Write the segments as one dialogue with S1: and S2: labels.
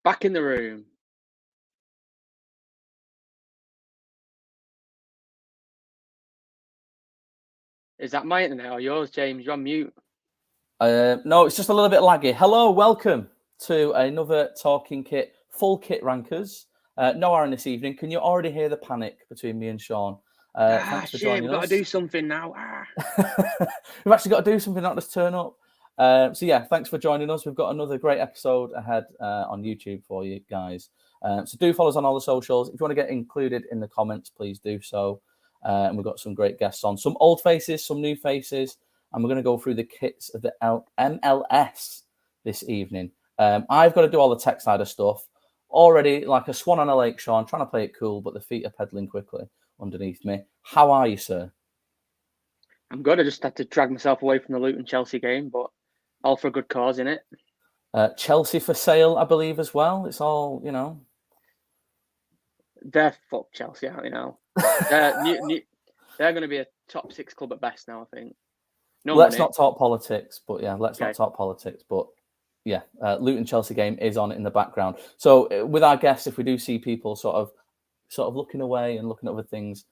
S1: Back in the room. Is that my internet or yours, James? You're on mute.
S2: No, it's just a little bit laggy. Hello, welcome to another Talking Kit, full kit rankers. No Aaron this evening. Can you already hear the panic between me and Sean? Thanks for joining us.
S1: We've got to do something now.
S2: We've actually got to do something, not just turn up. So yeah, thanks for joining us. We've got another great episode ahead on YouTube for you guys. So do follow us on all the socials. If you want to get included in the comments, please do so. And we've got some great guests on. Some old faces, some new faces. And we're going to go through the kits of the MLS this evening. I've got to do all the tech side of stuff. Already like a swan on a lake, Sean, trying to play it cool, but the feet are pedaling quickly underneath me. How are you, sir?
S1: I'm good. I just had to drag myself away from the Luton-Chelsea game, but all for a good cause, innit?
S2: Chelsea for sale, I believe, as well. It's all, you know.
S1: They're fuck Chelsea, aren't they now? They're going to be a top 6 club at best now, I think.
S2: Let's not talk politics, but yeah, let's not talk politics. But yeah, Luton-Chelsea game is on in the background. So with our guests, if we do see people sort of looking away and looking at other things,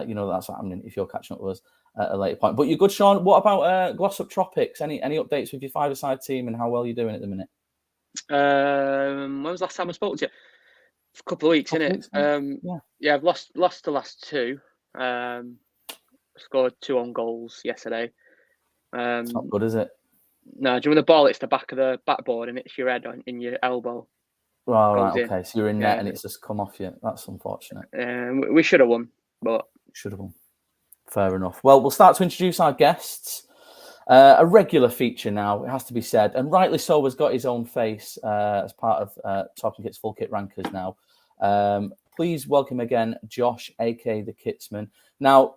S2: you know, that's what happening if you're catching up with us at a later point. But you're good, Sean. What about Glossop Tropics? Any updates with your five-a-side team and how well you're doing at the minute?
S1: When was the last time I spoke to you? A couple of weeks, innit? Yeah, I've lost the last two. Scored 2 on goals yesterday.
S2: It's not good, is it?
S1: No, do you remember the ball? It's the back of the backboard and it's your head in your elbow.
S2: Oh, right, okay. So you're in net and it's just come off you. That's unfortunate.
S1: We should have won, but
S2: should have won. Fair enough. Well, we'll start to introduce our guests. A regular feature now, it has to be said, and rightly so, has got his own face as part of Talking Kit's Full Kit Rankers now. Please welcome again Josh, aka The Kitsman. Now,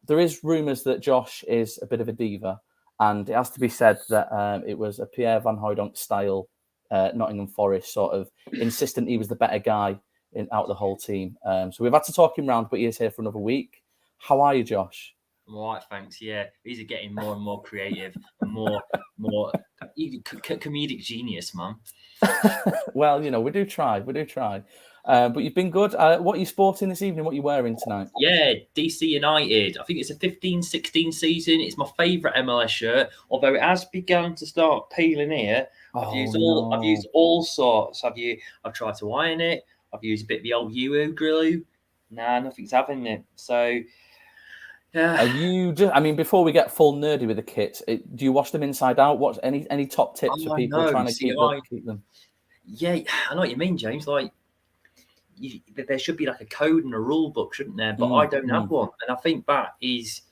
S2: there is rumours that Josh is a bit of a diva, and it has to be said that it was a Pierre Van Hooijdonk style Nottingham Forest sort of insistent he was the better guy out of the whole team. So we've had to talk him round, but he is here for another week. How are you, Josh?
S3: I'm all right, thanks. Yeah, these are getting more and more creative and more comedic genius, man.
S2: Well, you know, we do try. But you've been good. What are you sporting this evening? What are you wearing tonight?
S3: Yeah, DC United. I think it's a 15-16 season. It's my favourite MLS shirt, although it has begun to start peeling here. I've used all sorts. I've tried to iron it. I've used a bit of the old UO glue. Nah, nothing's having it. So, yeah.
S2: Are you just? I mean, before we get full nerdy with the kits, do you wash them inside out? What any top tips for people trying to keep them?
S3: Yeah, I know what you mean, James. Like, there should be like a code and a rule book, shouldn't there? But I don't have one, and I think that is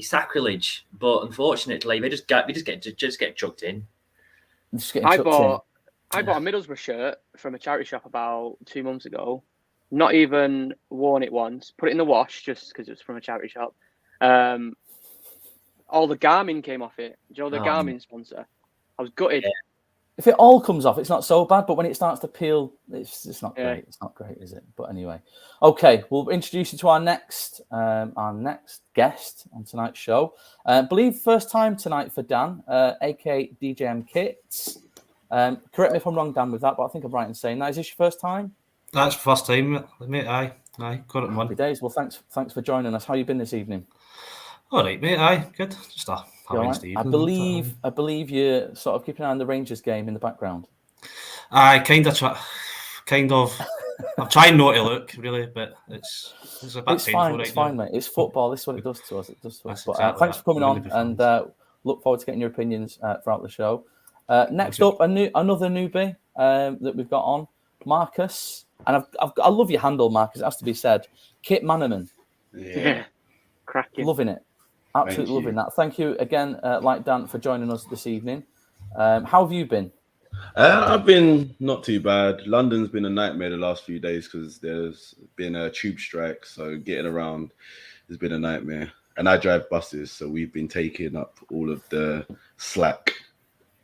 S3: sacrilege. But unfortunately, they just get chucked in.
S1: I bought a Middlesbrough shirt from a charity shop about 2 months ago. Not even worn it once. Put it in the wash just because it was from a charity shop. All the Garmin came off it. Do you know the Garmin sponsor? I was gutted. Yeah.
S2: If it all comes off, it's not so bad. But when it starts to peel, it's not great. It's not great, is it? But anyway, okay. We'll introduce you to our next guest on tonight's show. I believe first time tonight for Dan, aka DJM Kits. Correct me if I'm wrong, Dan, with that, but I think I'm right in saying that. Is this your first time?
S4: That's first time, mate. Aye, got it in one.
S2: Happy days. Well, thanks for joining us. How you been this evening?
S4: All right, mate. Aye, good. Just a Wednesday evening.
S2: I believe you're sort of keeping an eye on the Rangers game in the background.
S4: Aye, kind of. I'm trying not to look really, but it's a bit painful.
S2: It's fine, mate. It's football. This is what it does to us. But thanks for coming on, and look forward to getting your opinions throughout the show. Next up, another newbie that we've got on, Marcus. And I love your handle, Marcus. It has to be said. Kit Manneman.
S1: Yeah. Cracking.
S2: Loving it. Absolutely loving that. Thank you again, like Dan, for joining us this evening. How have you been?
S5: I've been not too bad. London's been a nightmare the last few days because there's been a tube strike. So getting around has been a nightmare. And I drive buses, so we've been taking up all of the slack.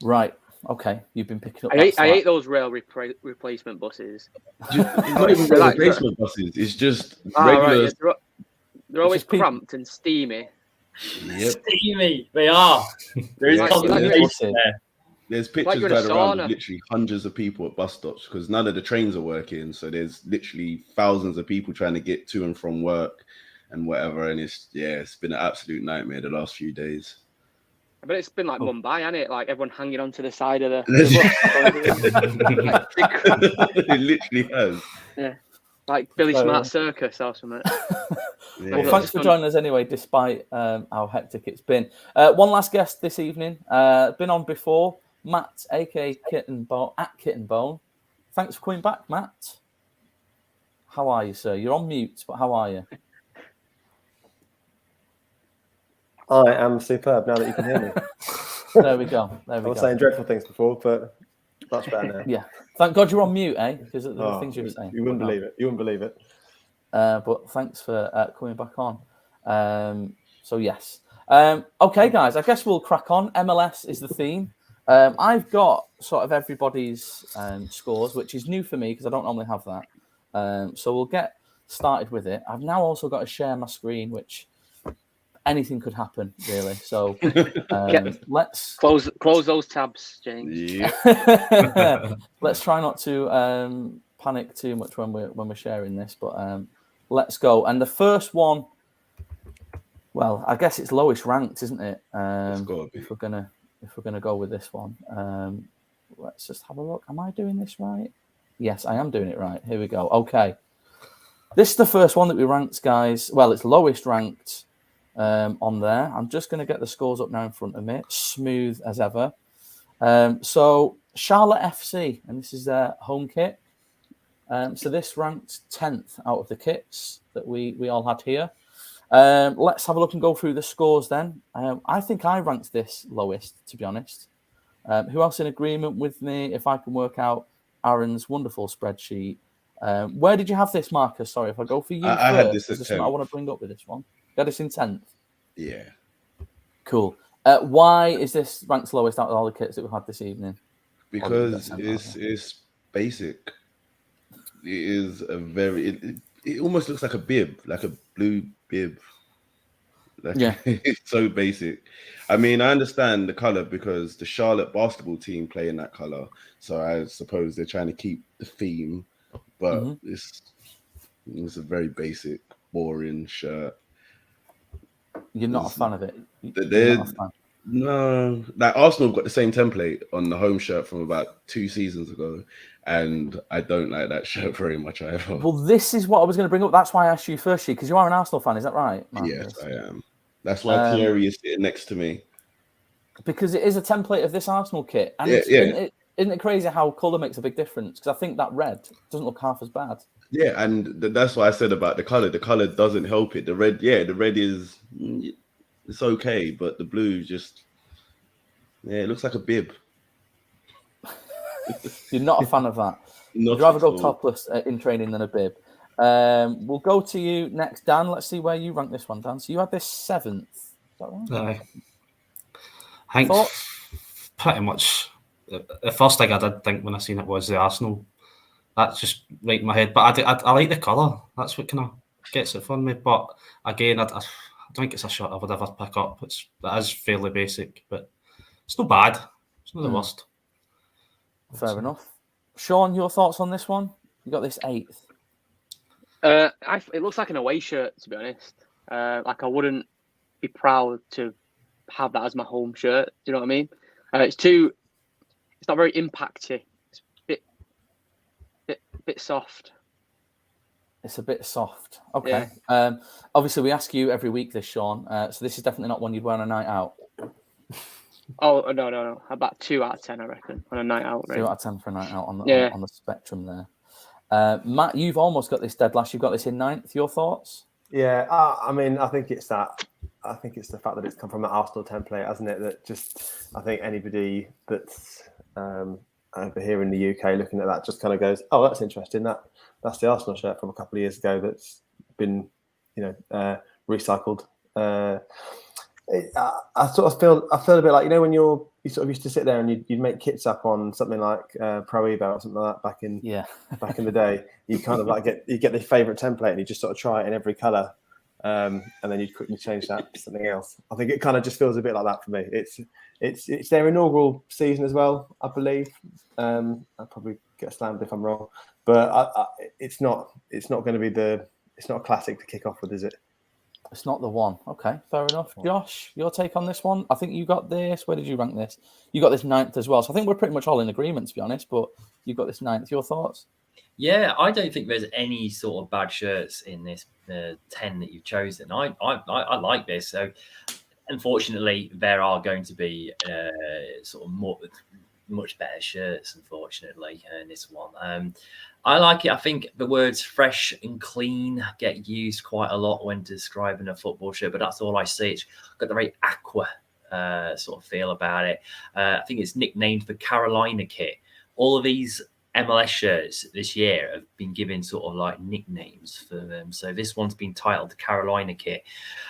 S2: Right. Okay, you've been picking up.
S1: I hate those rail replacement buses.
S5: It's not even replacement buses. It's just regular.
S1: Right. They're always cramped and steamy.
S5: Yep.
S3: Steamy. They are. There is concentration there.
S5: There's
S1: Like
S5: pictures
S1: you're in a
S5: going around of
S1: sauna.
S5: literally hundreds of people at bus stops because none of the trains are working. So there's literally thousands of people trying to get to and from work and whatever. And it's been an absolute nightmare the last few days.
S1: But it's been like Mumbai, hasn't it? Like everyone hanging onto the side of the
S5: It literally has.
S1: Yeah. Like Billy Smart Circus or something.
S5: Yeah.
S2: Well, thanks for joining us anyway, despite how hectic it's been. One last guest this evening, been on before, Matt, aka Kitten Bone, at Kitten Bone. Thanks for coming back, Matt. How are you, sir? You're on mute, but how are you?
S6: I am superb now that you can hear me.
S2: There we go.
S6: I was saying dreadful things before, but much better now.
S2: Yeah. Thank God you're on mute, eh? Because of the things you were saying.
S6: You wouldn't believe it. You wouldn't believe it.
S2: But thanks for coming back on. So, yes. Okay, guys, I guess we'll crack on. MLS is the theme. I've got sort of everybody's scores, which is new for me because I don't normally have that. So we'll get started with it. I've now also got to share my screen, which anything could happen, really. So let's
S1: close those tabs, James.
S5: Yeah.
S2: Let's try not to panic too much when we're sharing this, but let's go. And the first one, well, I guess it's lowest ranked, isn't it? If we're gonna go with this one, let's just have a look. Am I doing this right? Yes, I am doing it right. Here we go. Okay, this is the first one that we ranked, guys. Well, it's lowest ranked on there. I'm just going to get the scores up now in front of me, smooth as ever. So Charlotte FC, and this is their home kit. So this ranked 10th out of the kits that we all had here. Let's have a look and go through the scores then. I think I ranked this lowest, to be honest. Who else in agreement with me? If I can work out Aaron's wonderful spreadsheet. Where did you have this, Marcus? Sorry, if I go for you
S5: I
S2: first,
S5: had this
S2: there's
S5: at
S2: something I
S5: 10th.
S2: want to bring up with this one. You had this in 10th?
S5: Yeah.
S2: Cool. Why is this ranked lowest out of all the kits that we've had this evening?
S5: Because it's basic. It is a very. It almost looks like a bib, like a blue bib.
S2: Yeah,
S5: it's so basic. I mean, I understand the color because the Charlotte basketball team play in that color, so I suppose they're trying to keep the theme. But it's a very basic, boring shirt.
S2: you're not a fan of it.
S5: You're not a fan. No, like Arsenal got the same template on the home shirt from about 2 seasons ago, and I don't like that shirt very much either.
S2: Well, this is what I was going to bring up. That's why I asked you first, because you are an Arsenal fan. Is that right, Marcus?
S5: Yes, I am. That's why Thierry is sitting next to me.
S2: Because it is a template of this Arsenal kit, and isn't it crazy how colour makes a big difference? Because I think that red doesn't look half as bad. Yeah,
S5: and that's what I said about the color. The color doesn't help it. The red is. It's okay, but the blue just, it looks like a bib.
S2: You're not a fan of that. You'd rather go topless in training than a bib. We'll go to you next, Dan. Let's see where you rank this one, Dan. So you had this 7th. Is that right?
S4: I think pretty much the first thing I did think when I seen it was the Arsenal. That's just right in my head. But I like the colour. That's what kind of gets it for me. But again, I don't think it's a shirt I would ever pick up. It is fairly basic, but it's not bad. It's not the worst.
S2: Fair enough. Sean, your thoughts on this one? You got this 8th.
S1: It looks like an away shirt, to be honest. Like I wouldn't be proud to have that as my home shirt. Do you know what I mean? It's not very impacty. It's a bit soft.
S2: It's a bit soft. Okay. Yeah. Obviously, we ask you every week this, Sean. So this is definitely not one you'd wear on a night out.
S1: Oh, no. About 2 out of 10, I reckon, on a night out. Right?
S2: 2 out of 10 for a night out on the spectrum there. Matt, you've almost got this dead last. You've got this in 9th. Your thoughts?
S6: Yeah, I mean, I think it's that. I think it's the fact that it's come from an Arsenal template, hasn't it? That just, I think anybody that's over here in the UK looking at that just kind of goes, oh, that's interesting. That's the Arsenal shirt from a couple of years ago that's been, recycled. I feel a bit like, when you sort of used to sit there and you'd make kits up on something like Pro Evo or something like that back in the day. You kind of like get the favorite template and you just sort of try it in every color. and then you'd quickly change that to something else. I think it kind of just feels a bit like that for me. It's their inaugural season as well, I believe. I'll probably get slammed if I'm wrong, but it's not going to be it's not a classic to kick off with, is it?
S2: It's not the one. Okay, fair enough. Josh, your take on this one? I think you got this. Where did you rank this? You got this 9th as well. So I think we're pretty much all in agreement, to be honest, but you got this 9th. Your thoughts?
S3: Yeah, I don't think there's any sort of bad shirts in this 10 that you've chosen. I like this. So unfortunately, there are going to be sort of much better shirts, unfortunately, in this one. I like it. I think the words fresh and clean get used quite a lot when describing a football shirt, but that's all I see. It's got the very aqua sort of feel about it. I think it's nicknamed the Carolina kit. All of these MLS shirts this year have been given sort of like nicknames for them. So this one's been titled the Carolina kit.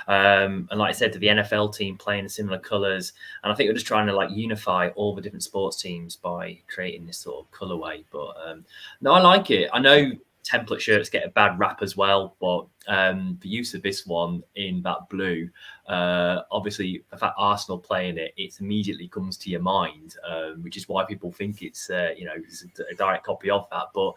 S3: And like I said, to the NFL team playing similar colours. And I think we're just trying to like unify all the different sports teams by creating this sort of colourway. But no, I like it. I know template shirts get a bad rap as well, but the use of this one in that blue, obviously the fact Arsenal playing it immediately comes to your mind, which is why people think it's it's a direct copy of that. But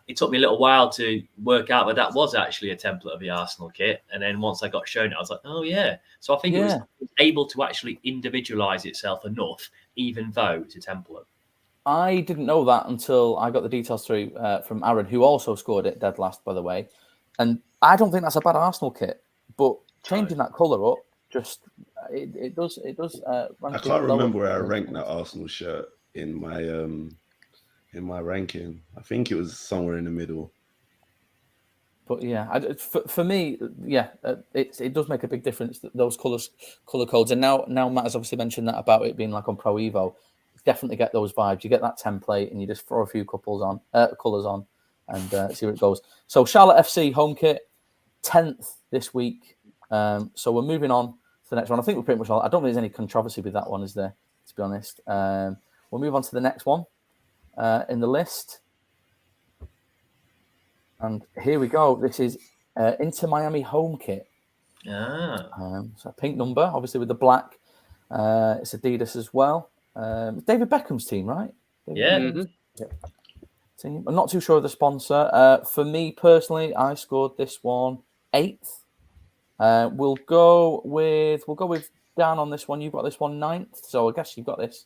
S3: it took me a little while to work out that was actually a template of the Arsenal kit, and then once I got shown it, I was like, oh yeah. So I think it was able to actually individualize itself enough, even though it's a template.
S2: I didn't know that until I got the details through from Aaron, who also scored it dead last, by the way. And I don't think that's a bad Arsenal kit, but changing that colour up, just it does.
S5: I can't remember where I ranked that Arsenal shirt in my ranking. I think it was somewhere in the middle.
S2: But yeah, for me, it does make a big difference, those colour codes. And now Matt has obviously mentioned that about it being like on Pro Evo. Definitely get those vibes. You get that template and you just throw a few colours on and see where it goes. So Charlotte FC home kit, 10th this week. So we're moving on to the next one. I think we're pretty much all. I don't think there's any controversy with that one, is there? To be honest, we'll move on to the next one in the list. And here we go. This is Inter Miami home kit. So pink number, obviously with the black. It's Adidas as well. David Beckham's team, right?
S3: Team.
S2: I'm not too sure of the sponsor. For me personally, I scored this one 8th. We'll go with Dan on this one. You've got this one 9th, so I guess you've got this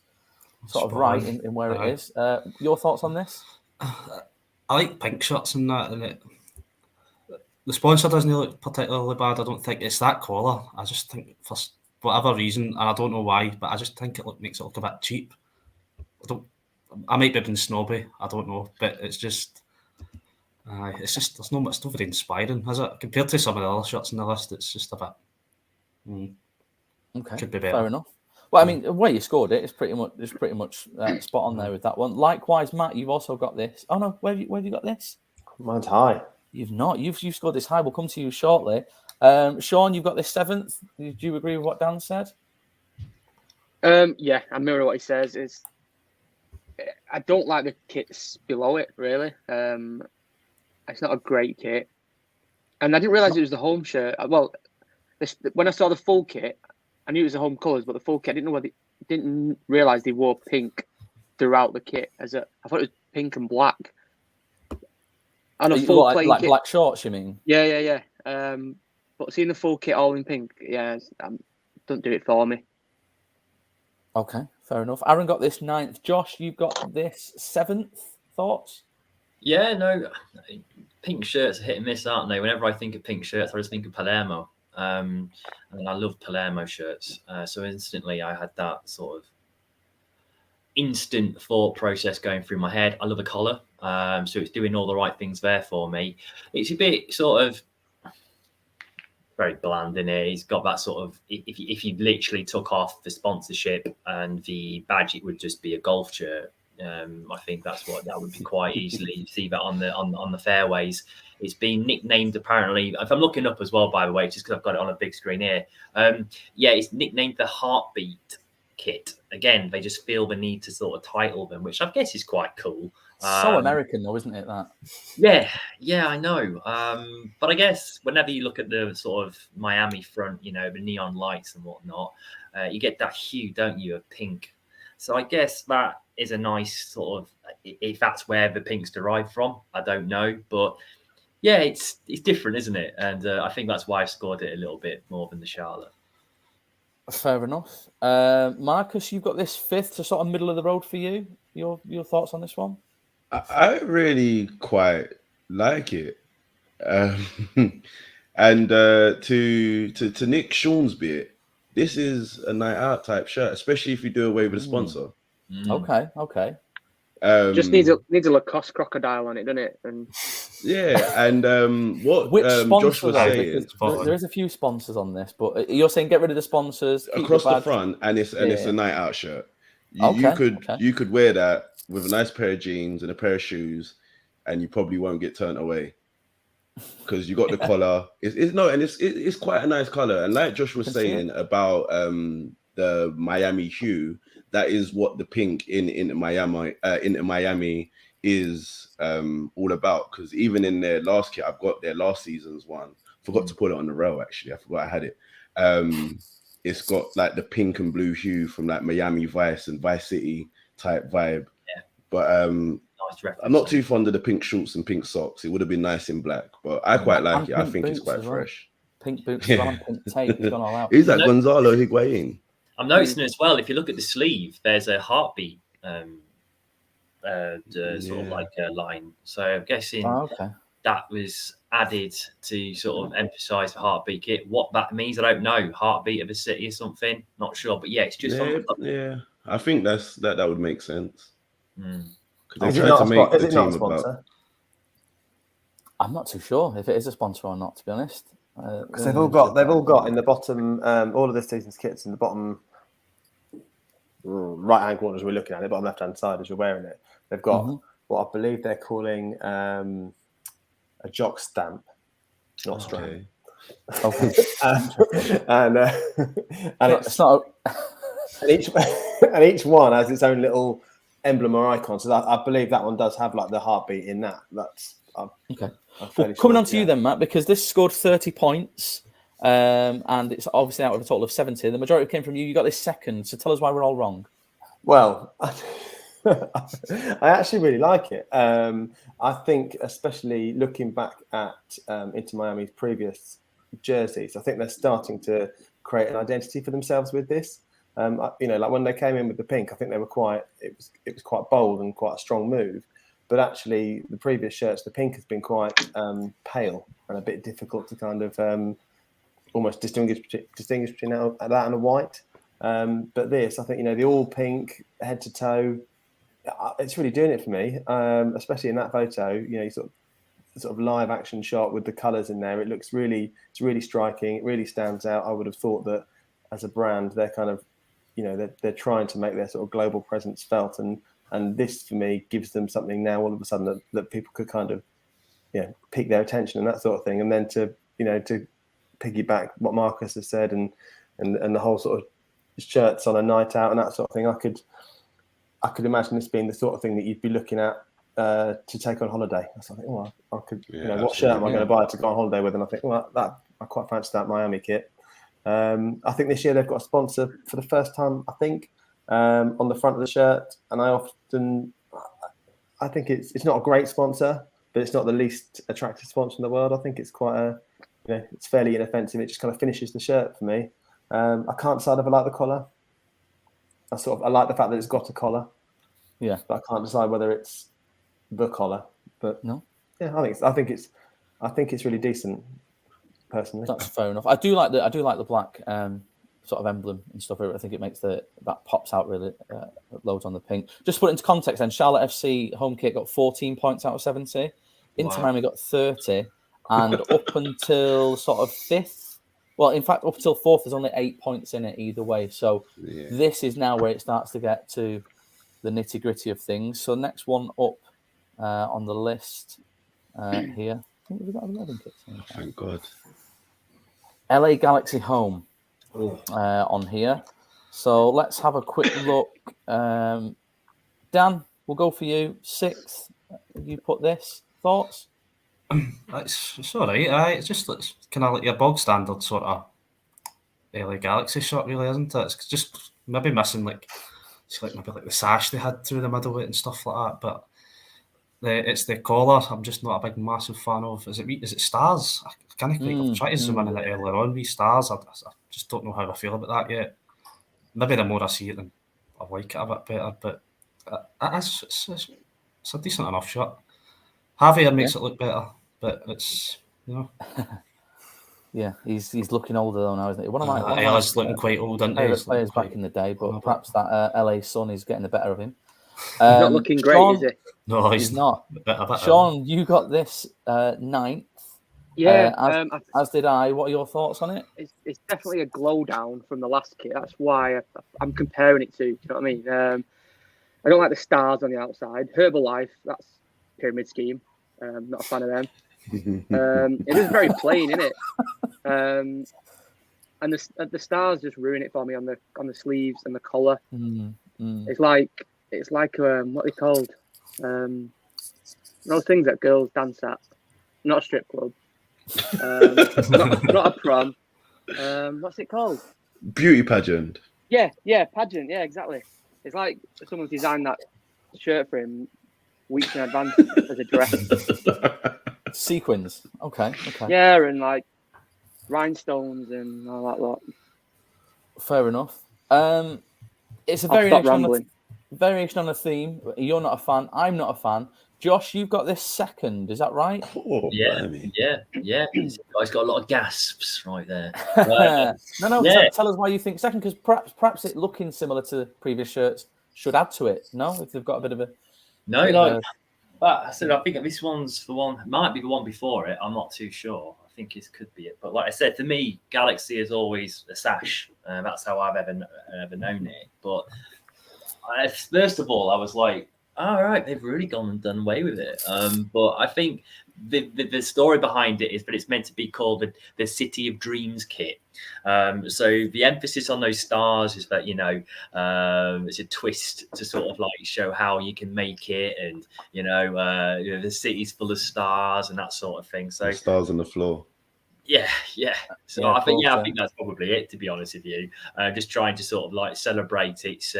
S2: sort of right in where it is. Your thoughts on this?
S4: I like pink shirts and that, and the sponsor doesn't look particularly bad. I don't think it's that collar. I just think for whatever reason, and I don't know why, but I just think it makes it look a bit cheap. I might be being snobby, I don't know, but it's just there's not very inspiring, is it? Compared to some of the other shirts in the list, it's just a bit.
S2: Okay,
S4: could be better.
S2: Fair enough. Well, I mean, the way you scored it is pretty much spot on there with that one. Likewise, Matt, you've also got this. Oh no, where have you got this?
S6: Mine's high.
S2: You've not. You've scored this high. We'll come to you shortly. Sean, you've got this 7th. Do you agree with what Dan said?
S1: Yeah, I mirror what he says. I don't like the kits below it, really. It's not a great kit. And I didn't realise it was the home shirt. Well, when I saw the full kit, I knew it was the home colours, but the full kit, I didn't realise they wore pink throughout the kit. I thought it was pink and black. And a full
S2: like
S1: kit.
S2: Black shorts, you mean?
S1: Yeah. But seeing the full kit all in pink, don't do it for me.
S2: Okay, fair enough. Aaron got this 9th. Josh, you've got this 7th. Thoughts?
S3: Yeah, no. Pink shirts are hit and miss, aren't they? Whenever I think of pink shirts, I just think of Palermo. And I love Palermo shirts. So instantly I had that sort of instant thought process going through my head. I love the collar. So it's doing all the right things there for me. It's a bit sort of very bland in it. He's got that sort of, if you literally took off the sponsorship and the badge, it would just be a golf shirt. I think that would be quite easily. You see that on the fairways. It's been nicknamed apparently. If I'm looking up as well, by the way, just because I've got it on a big screen here. It's nicknamed the Heartbeat kit. Again, they just feel the need to sort of title them, which I guess is quite cool.
S2: So American, though, isn't it? That.
S3: Yeah, I know. But I guess whenever you look at the sort of Miami front, the neon lights and whatnot, you get that hue, don't you, of pink. So I guess that is a nice sort of, if that's where the pink's derived from, I don't know. But yeah, it's different, isn't it? And I think that's why I've scored it a little bit more than the Charlotte.
S2: Fair enough. Marcus, you've got this fifth, so sort of middle of the road for you. Your thoughts on this one?
S5: I really quite like it. And to Nick Sean's bit, this is a night out type shirt, especially if you do away with a sponsor.
S2: Okay.
S1: Just needs a Lacoste crocodile on it, doesn't it? And
S5: what
S2: which sponsor,
S5: Josh was
S2: though?
S5: saying,
S2: There is a few sponsors on this, but you're saying get rid of the sponsors
S5: across the front, and it's a night out shirt. You could wear that with a nice pair of jeans and a pair of shoes, and you probably won't get turned away because you got the collar. It's quite a nice color, and like Josh was saying about the Miami hue, that is what the pink in Miami is all about. Because even in their last kit, I've got their last season's one. Forgot to put it on the rail. Actually, I forgot I had it. It's got like the pink and blue hue from like Miami Vice and Vice City type vibe. Yeah. But I'm not too fond of the pink shorts and pink socks. It would have been nice in black, but I quite like it. I think it's quite fresh.
S2: Pink boots as well, and pink tape. It's gone all out.
S5: Who's that? Gonzalo Higuain.
S3: I'm noticing as well, if you look at the sleeve, there's a heartbeat sort of like a line. So I'm guessing that was added to sort of emphasize the heartbeat kit. What that means, I don't know. Heartbeat of a city or something. Not sure. But yeah, it's just
S5: I think that would make sense.
S6: Is it not a sponsor?
S2: I'm not too sure if it is a sponsor or not, to be honest.
S6: Because they've all got in the bottom, all of this season's kits in the bottom right hand corner as we're looking at it, bottom left hand side as you're wearing it. They've got what I believe they're calling a jock stamp, not strap.
S2: Okay.
S6: and it's not. And each one has its own little emblem or icon. So I believe that one does have like the heartbeat in that. That's
S2: okay. Well, coming on to you then, Matt, because this scored 30 points, and it's obviously out of a total of 70. The majority came from you. You got this second, so tell us why we're all wrong.
S6: Well, I actually really like it. I think, especially looking back at Inter Miami's previous jerseys, I think they're starting to create an identity for themselves with this. Like when they came in with the pink, I think they were it was quite bold and quite a strong move. But actually, the previous shirts, the pink has been quite pale and a bit difficult to kind of almost distinguish between that and a white. But this, I think, the all pink, head to toe, it's really doing it for me. Especially in that photo, sort of live action shot with the colours in there. It's really striking. It really stands out. I would have thought that as a brand, they're kind of, they're trying to make their sort of global presence felt, and this for me gives them something now all of a sudden that people could kind of, pique their attention and that sort of thing, and then to piggyback what Marcus has said and the whole sort of shirts on a night out and that sort of thing. I could imagine this being the sort of thing that you'd be looking at to take on holiday. So I think, I could, what shirt am I going to buy to go on holiday with? And I think, I quite fancy that Miami kit. I think this year they've got a sponsor for the first time, I think, on the front of the shirt. And I think it's not a great sponsor, but it's not the least attractive sponsor in the world. I think it's quite it's fairly inoffensive. It just kind of finishes the shirt for me. I can't decide if I like the collar. I like the fact that it's got a collar.
S2: Yeah,
S6: but I can't decide whether it's the collar. But
S2: no,
S6: yeah, I think it's really decent. Personally,
S2: that's fair enough. I do like the black sort of emblem and stuff. I think it makes that pops out really loads on the pink. Just to put it into context, then Charlotte FC home kit got 14 points out of 70. Inter Miami got 30, and up until sort of fifth. Well, in fact, up until fourth, there's only 8 points in it either way. So this is now where it starts to get to the nitty gritty of things. So next one up on the list here. I think we've got 11 kits.
S5: Thank God.
S2: LA Galaxy home on here. So let's have a quick look. Dan, we'll go for you. 6th. You put this. Thoughts?
S4: It's all right. It's just kind of like your bog standard sort of LA Galaxy shot, really, isn't it? It's just maybe missing maybe like the sash they had through the middle of it and stuff like that. But it's the collar. I'm just not a big massive fan of. Is it stars? I can't quite. I've tried to zoom in on it earlier on. These stars. I just don't know how I feel about that yet. Maybe the more I see it, then I like it a bit better. But it's a decent enough shot. Javier makes it look better, but it's
S2: Yeah, he's looking older though now, isn't he? One of my
S4: looking quite old, isn't he?
S2: Favourite players back in the day, but perhaps that LA sun is getting the better of him.
S1: He's not looking great,
S2: Sean,
S1: is he?
S4: No,
S2: he's not.
S4: Better.
S2: Sean, you got this 9th.
S1: Yeah,
S2: as did I. What are your thoughts on it?
S1: It's definitely a glow down from the last kit. That's why I'm comparing it to. Do you know what I mean? I don't like the stars on the outside. Herbalife, that's pyramid scheme. Not a fan of them. It is very plain, isn't it? And the stars just ruin it for me on the sleeves and the collar. It's like what are they called? Those things that girls dance at. Not a strip club. Not a prom. What's it called?
S5: Beauty pageant.
S1: Yeah, pageant. Yeah, exactly. It's like someone's designed that shirt for him weeks in advance as a dress.
S2: Sequins. Okay.
S1: Yeah, and like rhinestones and all that lot.
S2: Fair enough. It's a variation on a theme. You're not a fan. I'm not a fan. Josh, you've got this 2nd. Is that right?
S5: Oh,
S3: yeah. He's got a lot of gasps right there.
S2: No. Yeah. Tell us why you think 2nd, because perhaps it looking similar to the previous shirts should add to it. No, if they've got a bit of a
S3: But I said I think this one's the one. Might be the one before it. I'm not too sure. I think it could be it. But like I said, for me, Galaxy is always a sash. That's how I've ever known it. But first of all, I was like, all right, they've really gone and done away with it. But I think the story behind it is that it's meant to be called the City of Dreams kit. So the emphasis on those stars is that it's a twist to sort of like show how you can make it, and the city's full of stars and that sort of thing. So
S5: the stars on the floor.
S3: Yeah. So I think that's probably it, to be honest with you. Just trying to sort of like celebrate its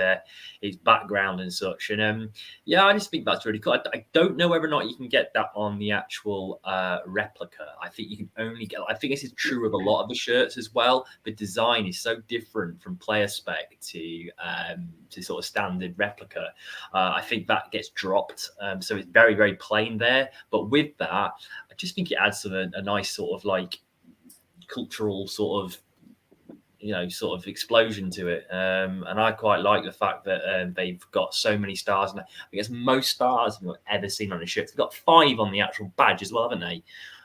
S3: background and such. And I just think that's really cool. I don't know whether or not you can get that on the actual replica. I think you can only get. I think this is true of a lot of the shirts as well. The design is so different from player spec to sort of standard replica. I think that gets dropped. So it's very, very plain there. But with that, I just think it adds a nice sort of like cultural sort of explosion to it, and I quite like the fact that they've got so many stars, and I guess most stars I've ever seen on a shirt. They've got 5 on the actual badge as well, haven't they?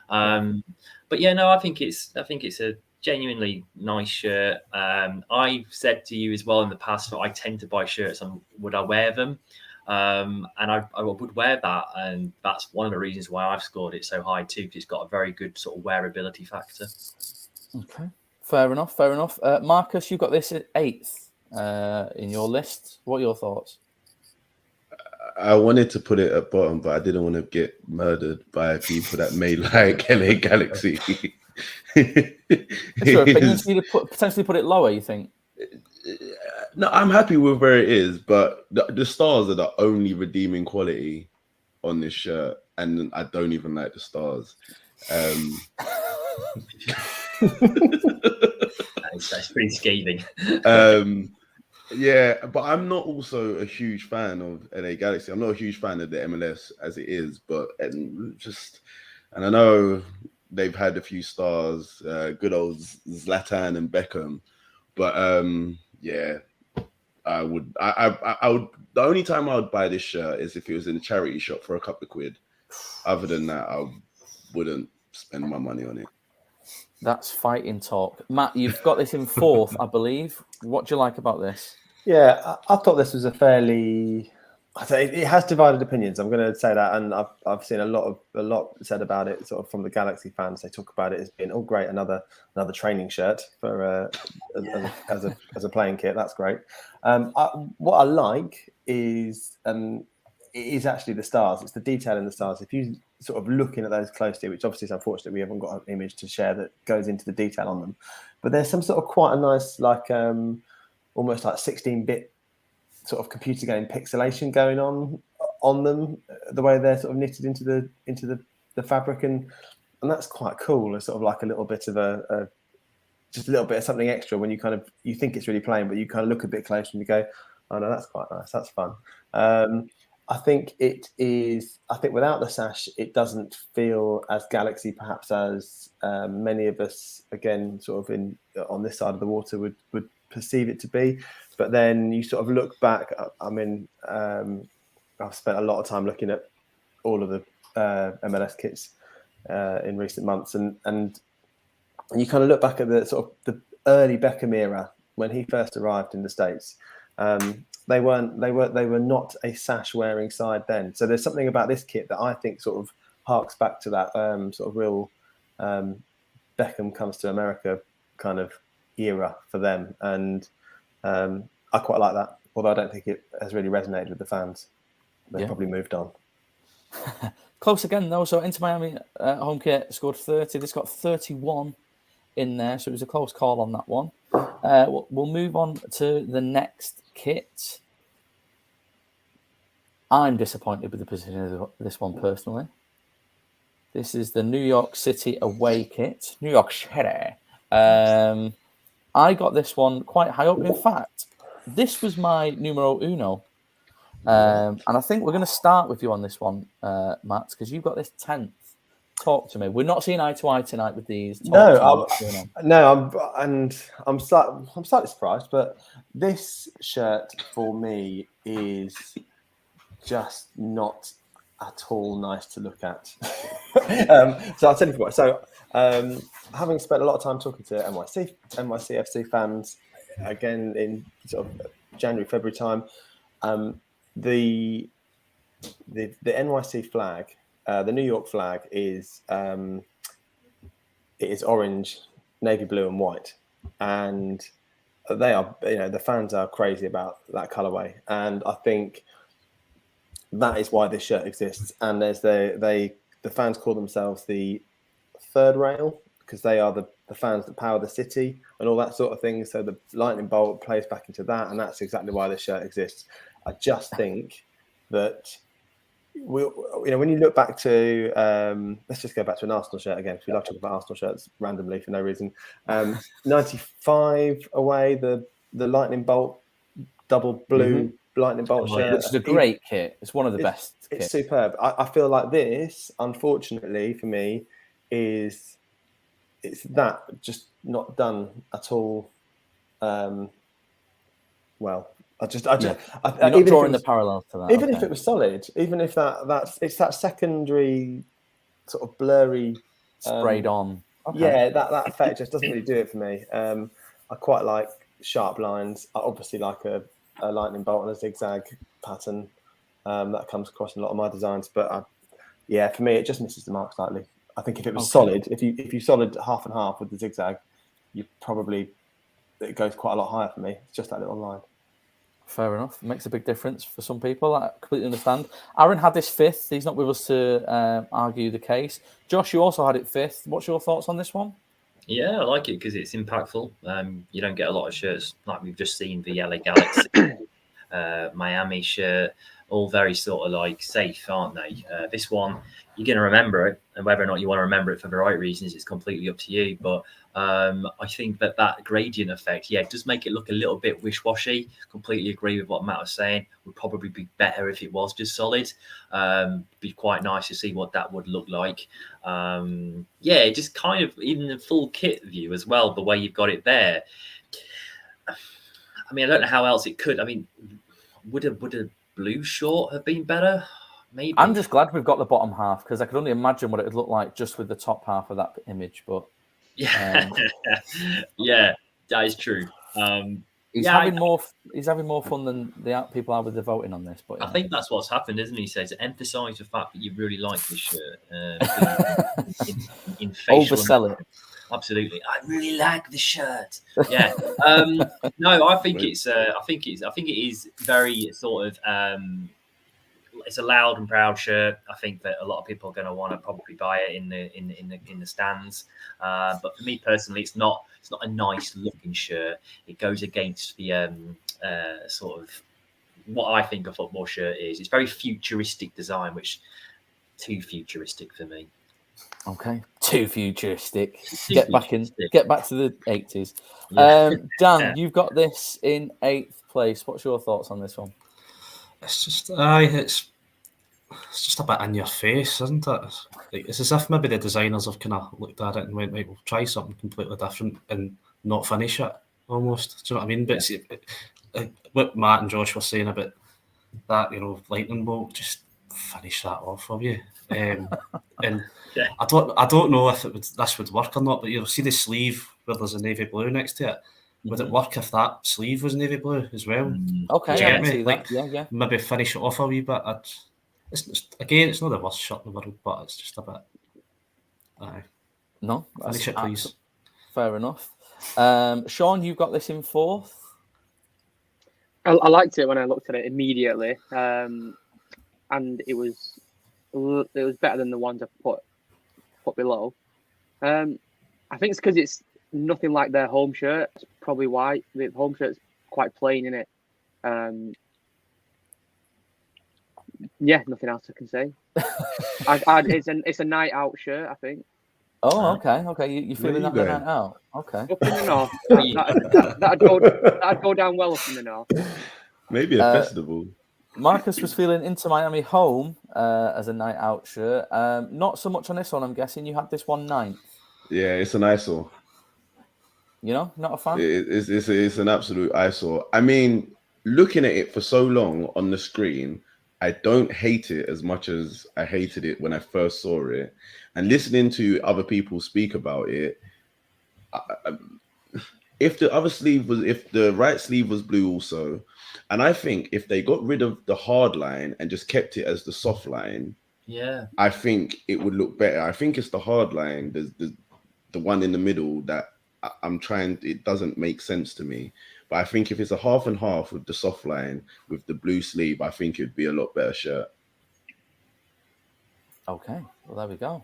S3: But I think it's a genuinely nice shirt. I've said to you as well in the past that I tend to buy shirts and would I wear them, and I would wear that, and that's one of the reasons why I've scored it so high too, because it's got a very good sort of wearability factor.
S2: Okay, fair enough. Marcus, you've got this at 8th in your list. What are your thoughts?
S5: I wanted to put it at bottom, but I didn't want to get murdered by people that made like LA Galaxy.
S2: Sure, but you need to potentially put it lower, you think?
S5: No, I'm happy with where it is, but the stars are the only redeeming quality on this shirt, and I don't even like the stars.
S3: That's pretty scathing.
S5: Yeah, but I'm not also a huge fan of LA Galaxy. I'm not a huge fan of the MLS as it is, and I know they've had a few stars, good old Zlatan and Beckham, but I would. The only time I would buy this shirt is if it was in a charity shop for a couple of quid. Other than that, I wouldn't spend my money on it.
S2: That's fighting talk. Matt, you've got this in 4th, I believe. What do you like about this?
S6: Yeah, I thought this was a fairly I think it has divided opinions. I'm going to say that, and I've seen a lot said about it, sort of from the Galaxy fans. They talk about it as being, oh, great, another training shirt for as a playing kit. That's great. What I like is actually the stars. It's the detail in the stars. If you sort of looking at those closely, which obviously is unfortunate, we haven't got an image to share that goes into the detail on them. But there's some sort of quite a nice, like almost like 16-bit sort of computer game pixelation going on them, the way they're sort of knitted into the fabric, and that's quite cool. It's sort of like a little bit of just a little bit of something extra when you think it's really plain, but you kind of look a bit closer and you go, oh no, that's quite nice. That's fun. I think it is. I think without the sash, it doesn't feel as Galaxy, perhaps as many of us, again, sort of on this side of the water would perceive it to be. But then you sort of look back. I mean, I've spent a lot of time looking at all of the MLS kits in recent months, and you kind of look back at the sort of the early Beckham era when he first arrived in the States. They were not a sash wearing side then. So there's something about this kit that I think sort of harks back to that sort of real Beckham comes to America kind of era for them, and I quite like that. Although I don't think it has really resonated with the fans. They've probably moved on.
S2: Close again though. So Inter Miami home kit scored 30. This got 31 in there, so it was a close call on that one. We'll move on to the next kit. I'm disappointed with the position of this one personally. This is the New York City away kit. New York City. I got this one quite high up. In fact, this was my numero uno. And I think we're going to start with you on this one, Matt, because you've got this 10th. Talk to me. We're not seeing eye to eye tonight with these.
S6: I'm slightly surprised, but this shirt for me is just not at all nice to look at. So I'll tell you what. So having spent a lot of time talking to NYCFC fans, again in sort of January, February time, the NYC flag. The New York flag is orange, navy blue, and white, and they are, the fans are crazy about that colorway, and I think that is why this shirt exists. And there's the fans call themselves the third rail because they are the fans that power the city and all that sort of thing. So the lightning bolt plays back into that, and that's exactly why this shirt exists. I just think that. When you look back to, let's just go back to an Arsenal shirt again, because we love talking about Arsenal shirts randomly for no reason. 95 away, the lightning bolt, double blue lightning bolt shirt.
S2: Which is a great kit. It's one of the best.
S6: It's superb. I feel like this, unfortunately for me, it's that just not done at all. Well. You're not
S2: drawing the parallel to that.
S6: Even if it was solid, even if it's that secondary sort of blurry
S2: sprayed on.
S6: Okay. Yeah, that effect just doesn't really do it for me. I quite like sharp lines. I obviously like a lightning bolt and a zigzag pattern that comes across in a lot of my designs. But for me, it just misses the mark slightly. I think if it was solid, if you solid half and half with the zigzag, it goes quite a lot higher for me. It's just that little line.
S2: Fair enough. It makes a big difference for some people. I completely understand. Aaron had this 5th. He's not with us to argue the case. Josh, you also had it 5th. What's your thoughts on this one?
S3: Yeah, I like it because it's impactful. You don't get a lot of shirts like we've just seen, the LA Galaxy, Miami shirt, all very sort of like safe, aren't they? This one, you're going to remember it, and whether or not you want to remember it for the right reasons, it's completely up to you. But I think that gradient effect, does make it look a little bit wish-washy. Completely agree with what Matt was saying. Would probably be better if it was just solid. Be quite nice to see what that would look like. Just kind of in the full kit view as well, the way you've got it there. I mean, I don't know how else it could. I mean, would a blue short have been better? Maybe.
S2: I'm just glad we've got the bottom half because I could only imagine what it would look like just with the top half of that image. But
S3: that is true.
S2: He's having more fun than the people are with the voting on this. But
S3: I think that's what's happened, isn't he? He says, emphasise the fact that you really like this shirt. In facial
S2: oversell it.
S3: Absolutely, I really like the shirt. Yeah. No, I think it is very sort of. It's a loud and proud shirt. I think that a lot of people are going to want to probably buy it in the stands. But for me personally, it's not a nice looking shirt. It goes against the sort of what I think a football shirt is. It's very futuristic design, which too futuristic for me.
S2: Okay, too futuristic.
S3: Too
S2: Get
S3: futuristic.
S2: back to the 80s.
S3: Yeah.
S2: Dan, you've got this in 8th place. What's your thoughts on this one?
S4: It's just it's just a bit in your face, isn't it? It's as if maybe the designers have kind of looked at it and went, right, we'll try something completely different and not finish it, almost. Do you know what I mean? But what Matt and Josh were saying about that, lightning bolt, just finish that off, will you? And
S3: Yeah.
S4: I don't know if this would work or not, but you'll see the sleeve where there's a navy blue next to it. Would it work if that sleeve was navy blue as well?
S2: Okay,
S4: Do you get me?
S2: see that. Yeah.
S4: Maybe finish it off a wee bit. It's not the worst shirt in the world, but it's just a bit.
S2: No,
S4: finish it, please.
S2: Fair enough. Sean, you've got this in 4th.
S1: I liked it when I looked at it immediately, and it was better than the ones I put below. I think it's because it's nothing like their home shirt. It's probably why the home shirt's quite plain in it. Yeah, nothing else I can say. It's a night out shirt, I think.
S2: Oh, okay. You feeling that night out? Okay.
S1: Up in the north, that'd go down well up in the north.
S5: Maybe a festival.
S2: Marcus was feeling Inter Miami home as a night out shirt. Not so much on this one, I'm guessing. You had this one 9th.
S5: Yeah, it's an eyesore.
S2: Not a fan?
S5: It's an absolute eyesore. I mean, looking at it for so long on the screen, I don't hate it as much as I hated it when I first saw it. And listening to other people speak about it, if the right sleeve was blue also, and I think if they got rid of the hard line and just kept it as the soft line, I think it would look better. I think it's the hard line, the one in the middle that it doesn't make sense to me. But I think if it's a half and half with the soft line with the blue sleeve, I think it'd be a lot better shirt.
S2: Okay, well there we go.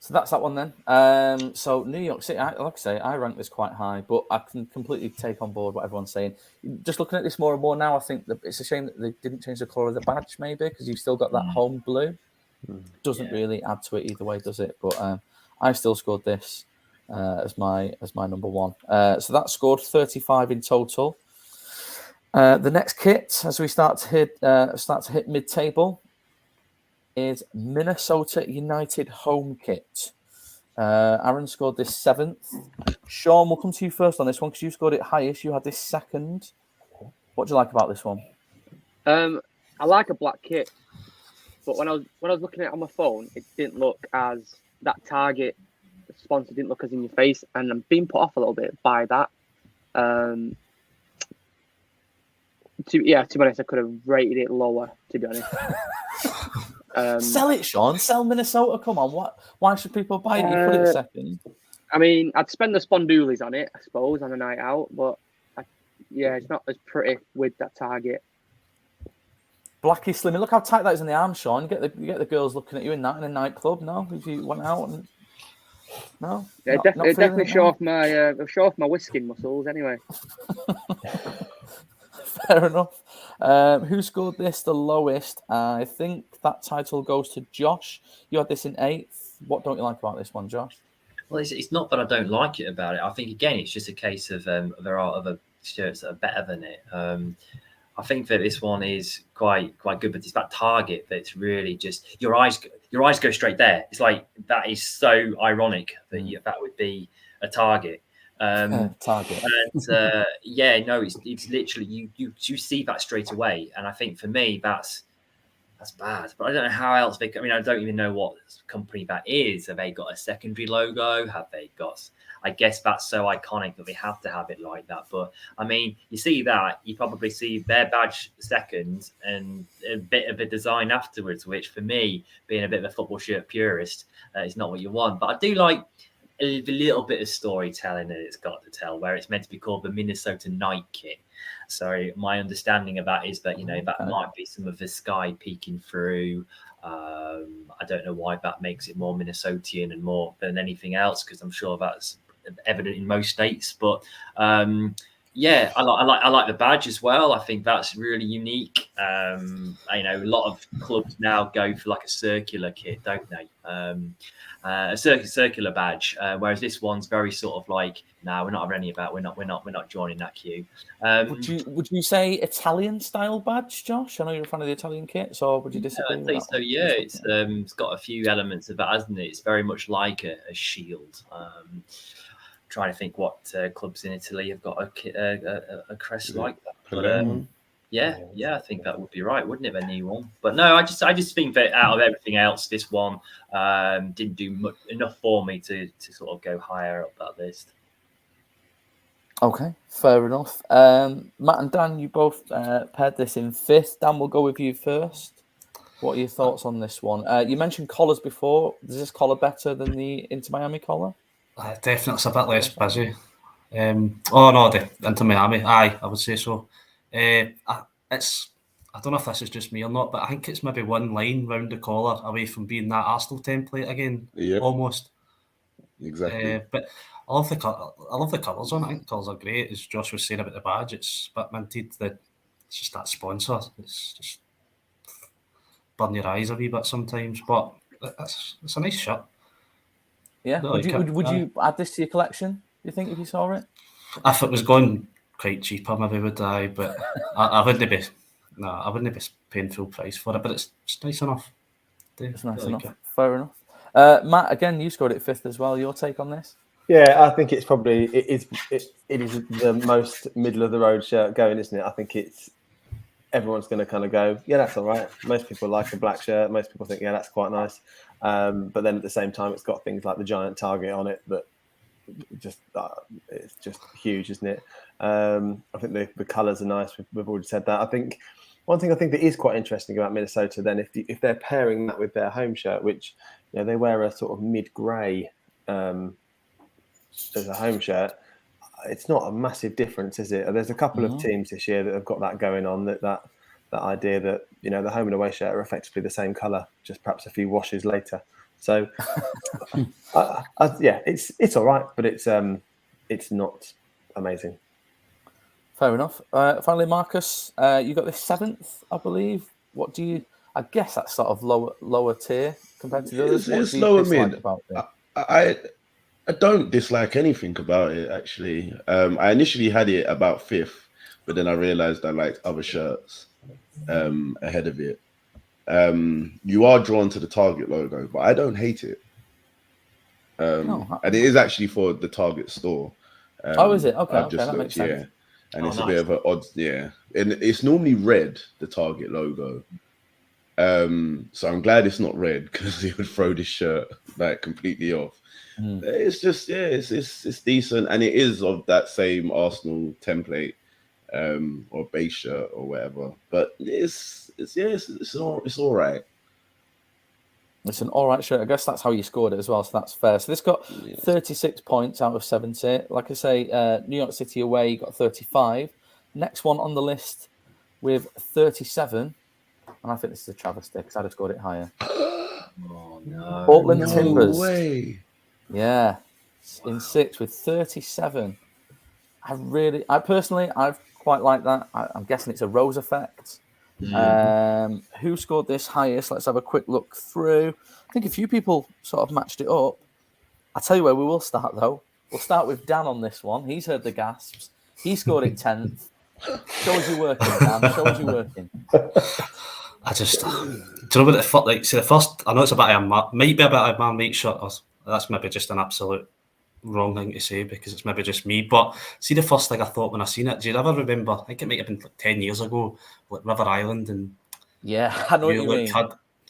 S2: So that's that one then. So New York City, like I say, I rank this quite high, but I can completely take on board what everyone's saying. Just looking at this more and more now, I think that it's a shame that they didn't change the colour of the badge, maybe, because you've still got that home blue. Doesn't really add to it either way, does it? But I still scored this as my number 1. So that scored 35 in total. The next kit, as we start to hit mid-table, is Minnesota United home kit. Aaron scored this 7th. Sean, we'll come to you first on this one because you scored it highest. You had this 2nd. What do you like about this one?
S1: I like a black kit, but when I was looking at it on my phone, it didn't look as that Target sponsor didn't look as in your face, and I'm being put off a little bit by that. To be honest, I could have rated it lower. To be honest.
S2: Sell it, Sean. Sell Minnesota. Come on. Why should people buy it? You put it 2nd.
S1: I mean, I'd spend the spondoolies on it, I suppose, on a night out, but it's not as pretty with that Target.
S2: Blacky slim. Look how tight that is in the arm, Sean. You get the girls looking at you in a nightclub. No, if you went out and no.
S1: Yeah, it definitely show off my whisking muscles anyway.
S2: Fair enough. Who scored this the lowest? I think that title goes to Josh. You had this in 8th. What don't you like about this one, Josh?
S3: Well, it's not that I don't like it about it. I think, again, it's just a case of there are other shirts that are better than it. I think that this one is quite good, but it's that Target that's really just your eyes go straight there. It's like that is so ironic that that would be a Target.
S2: Target.
S3: And it's literally you see that straight away. And I think for me, that's That's bad, but I don't know how else I don't even know what company that is. Have they got a secondary logo? Have they got? I guess that's so iconic that they have to have it like that. But I mean, you see that, you probably see their badge second and a bit of a design afterwards, which for me, being a bit of a football shirt purist, is not what you want. But I do like a little bit of storytelling that it's got to tell, where it's meant to be called the Minnesota Night Kit. So my understanding of that is that, that might be some of the sky peeking through. I don't know why that makes it more Minnesotan and more than anything else, because I'm sure that's evident in most states. But yeah, I like the badge as well. I think that's really unique. A lot of clubs now go for like a circular kit, don't they? A circular badge, whereas this one's very sort of like, no, we're not having any of that. We're not joining that queue.
S2: Would you say Italian style badge, Josh? I know you're a fan of the Italian kits, or would you disagree?
S3: I think so. Yeah, it's got a few elements of that, hasn't it? It's very much like a shield. Trying to think what clubs in Italy have got a crest like that. But yeah, I think that would be right, wouldn't it? A new one. But no, I just think that out of everything else, this one didn't do enough for me to sort of go higher up that list.
S2: Okay, fair enough. Matt and Dan, you both paired this in fifth. Dan, we'll go with you first. What are your thoughts on this one? You mentioned collars before. Is this collar better than the Inter Miami collar?
S4: Definitely, it's a bit less busy. The Inter Miami. Aye, I would say so. I don't know if this is just me or not, but I think it's maybe one line round the collar away from being that Arsenal template again.
S5: Yep.
S4: Almost.
S5: Exactly.
S4: But I love the colours on it. I think the colours are great. As Josh was saying about the badge, it's a bit minted. It's just that sponsor. It's just burn your eyes a wee bit sometimes, but it's a nice shirt.
S2: Yeah. Would you add this to your collection, do you think, if you saw it?
S4: If it was going quite cheap, I maybe would, but I wouldn't be. No, I wouldn't be paying full price for it. But it's nice enough.
S2: It's nice enough. Fair enough. Matt, again, you scored it fifth as well. Your take on this?
S6: Yeah, I think it's probably it is the most middle of the road shirt going, isn't it? I think everyone's going to kind of go, yeah, that's all right. Most people like a black shirt. Most people think, yeah, that's quite nice. But then at the same time, it's got things like the giant target on it that it's just huge, isn't it? I think the colours are nice. We've already said that. I think one thing that is quite interesting about Minnesota, then, if they're pairing that with their home shirt, which they wear a sort of mid-grey as a home shirt, it's not a massive difference, is it? There's a couple of teams this year that have got that going on. That idea that the home and away shirt are effectively the same colour, just perhaps a few washes later. So, it's all right, but it's not amazing.
S2: Fair enough. Finally, Marcus, you got this seventh, I believe. What do you? I guess that's sort of lower tier compared to the others.
S5: It's lower mid. About it? I don't dislike anything about it, actually. I initially had it about fifth, but then I realised I liked other shirts ahead of it. You are drawn to the Target logo, but I don't hate it. And it is actually for the Target store.
S2: Is it? Okay, that makes sense.
S5: Yeah. And it's nice. A bit of an odd, yeah. And it's normally red, the Target logo. So I'm glad it's not red, because it would throw this shirt like completely off. It's just, it's decent, and it is of that same Arsenal template, or base shirt or whatever. But it's all right.
S2: It's an all right shirt. I guess that's how you scored it as well, so that's fair. So this got 36 points out of 70. Like I say, New York City away got 35. Next one on the list with 37, and I think this is a travesty because I'd have scored it higher.
S3: Oh no!
S2: Portland Timbers.
S5: Way.
S2: Yeah, in sixth with 37. I personally quite like that. I'm guessing it's a Rose effect. Who scored this highest? Let's have a quick look through. I think a few people sort of matched it up. I'll tell you where we will start, though. We'll start with Dan on this one. He's heard the gasps. He scored it 10th. Show us you're working, Dan. Show us you're working.
S4: I just, do you know what the first, I know it's might be a bit of a man make shirt. That's maybe just an absolute wrong thing to say because it's maybe just me. But see, the first thing I thought when I seen it, do you ever remember? I think it might have been like 10 years ago, like River Island, and
S2: Yeah, I know what you mean.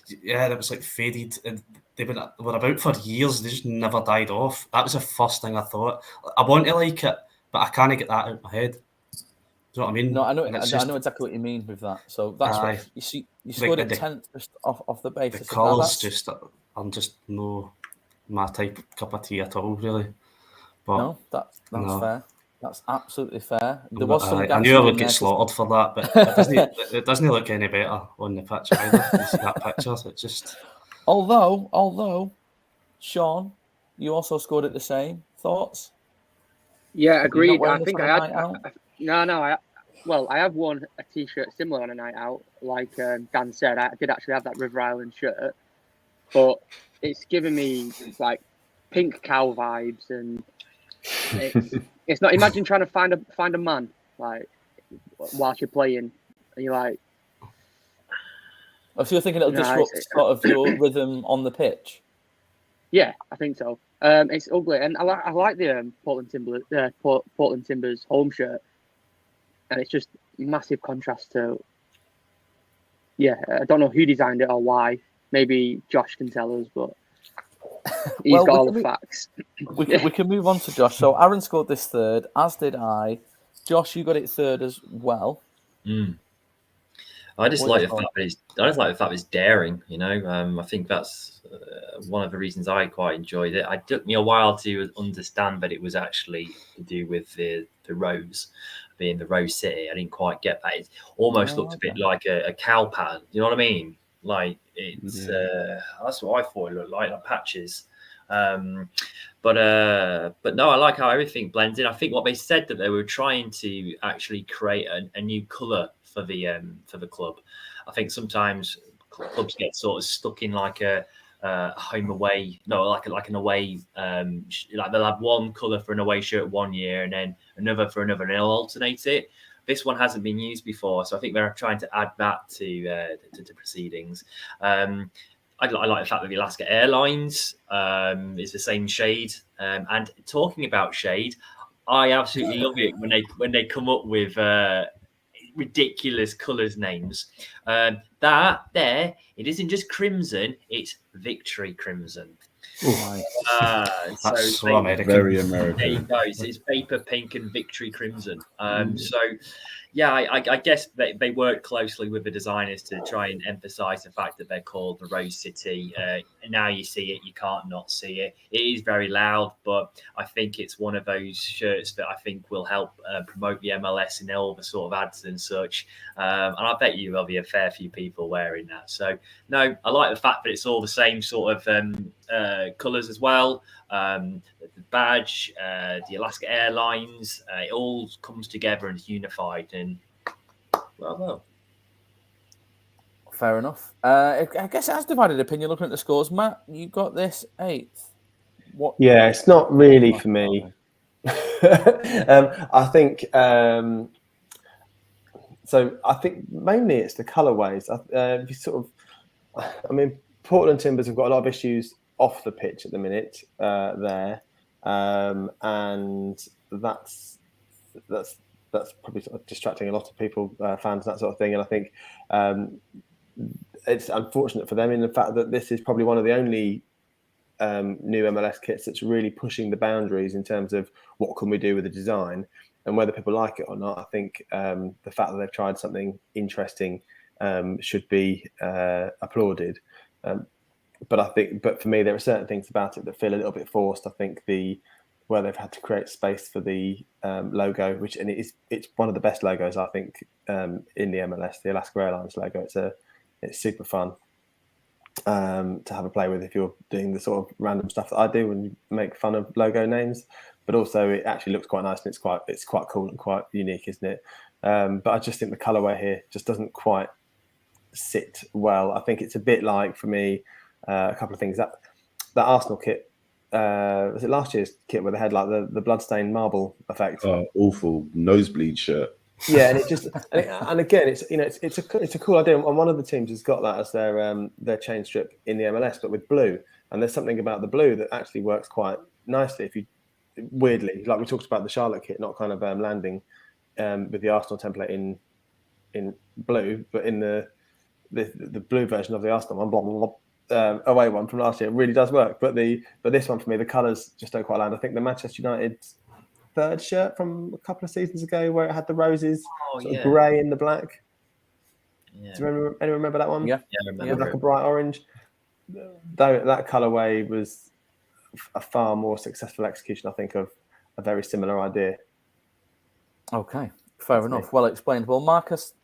S4: It was like faded, and they were about for years. They just never died off. That was the first thing I thought. I want to like it, but I can't get that out of my head. Do you know what I mean?
S2: No, I know exactly what you mean with that. So that's what you see. You scored it 10th just off the basis.
S4: The colours I'm just no my cup of tea at all, really. But
S2: no, that's fair. That's absolutely fair. There was some.
S4: I knew I would get slaughtered for that, but it doesn't look any better on the pitch either. You see that picture? It's just.
S2: Although, Sean, you also scored it the same. Thoughts?
S1: Yeah, agreed. I think I had. I have worn a T-shirt similar on a night out. Like Dan said, I did actually have that River Island shirt, but it's given me like pink cow vibes, and it's not. Imagine trying to find a man like whilst you're playing, and you're like.
S2: So you're thinking it'll disrupt sort of your rhythm on the pitch?
S1: Yeah, I think so. It's ugly, and I like the Portland Timbers home shirt, and it's just massive contrast to. Yeah, I don't know who designed it or why. Maybe Josh can tell us, but he's got all the facts.
S2: We can move on to Josh. So Aaron scored this third, as did I. Josh, you got it third as well.
S3: I just like the fact that it's daring. You know, I think that's one of the reasons I quite enjoyed it. It took me a while to understand that it was actually to do with the rose, being the Rose City. I didn't quite get that. It almost looked a bit like a cow pattern. You know what I mean? Like it's that's what I thought it looked like patches. But no, I like how everything blends in. I think what they said that they were trying to actually create a new colour for the club. I think sometimes clubs get sort of stuck in like a home away, like an away. Like they'll have one colour for an away shirt one year and then another for another, and they'll alternate it. This one hasn't been used before, so I think they're trying to add that to proceedings. I like the fact that the Alaska Airlines is the same shade. And talking about shade, I absolutely love it when they come up with ridiculous colours names. It isn't just crimson; it's Victory Crimson.
S4: That's so American.
S5: Very American.
S3: There you go. It's Vapor Pink and Victory Crimson. So. Yeah, I guess they worked closely with the designers to try and emphasize the fact that they're called the Rose City. Now you see it, you can't not see it. It is very loud, but I think it's one of those shirts that I think will help promote the MLS in all the sort of ads and such. And I bet you there'll be a fair few people wearing that. So, no, I like the fact that it's all the same sort of colours as well. The badge, the Alaska Airlines, it all comes together and is unified. And well.
S2: Fair enough. I guess it has divided opinion looking at the scores. Matt, you got this 8th. What?
S6: Yeah, it's not really for me. I think so. I think mainly it's the colourways. Portland Timbers have got a lot of issues off the pitch at the minute there, and that's probably sort of distracting a lot of people, fans, that sort of thing. And I think it's unfortunate for them in the fact that this is probably one of the only new MLS kits that's really pushing the boundaries in terms of what can we do with the design and whether people like it or not. I think the fact that they've tried something interesting should be applauded. But for me, there are certain things about it that feel a little bit forced. I think where they've had to create space for the logo, it's one of the best logos I think in the MLS, the Alaska Airlines logo. It's super fun to have a play with if you're doing the sort of random stuff that I do when you make fun of logo names. But also, it actually looks quite nice and it's quite cool and quite unique, isn't it? But I just think the colorway here just doesn't quite sit well. I think it's a bit like, for me, a couple of things that Arsenal kit. Was it last year's kit where they had like the bloodstained marble effect?
S5: Oh, awful nosebleed shirt.
S6: Yeah, and it just and again, it's a cool idea. And one of the teams has got that as their chain strip in the MLS, but with blue. And there's something about the blue that actually works quite nicely. If you weirdly, like we talked about the Charlotte kit, not kind of landing with the Arsenal template in blue, but in the the blue version of the Arsenal one, blah, blah, blah, away one from last year, really does work. But this one for me, the colours just don't quite land. I think the Manchester United third shirt from a couple of seasons ago, where it had the roses, sort of grey and the black.
S3: Yeah.
S6: Do you anyone remember that one?
S3: Yeah, I remember.
S6: With like a bright orange. That colourway was a far more successful execution, I think, of a very similar idea.
S2: Okay, fair enough. Well explained. Well, Marcus,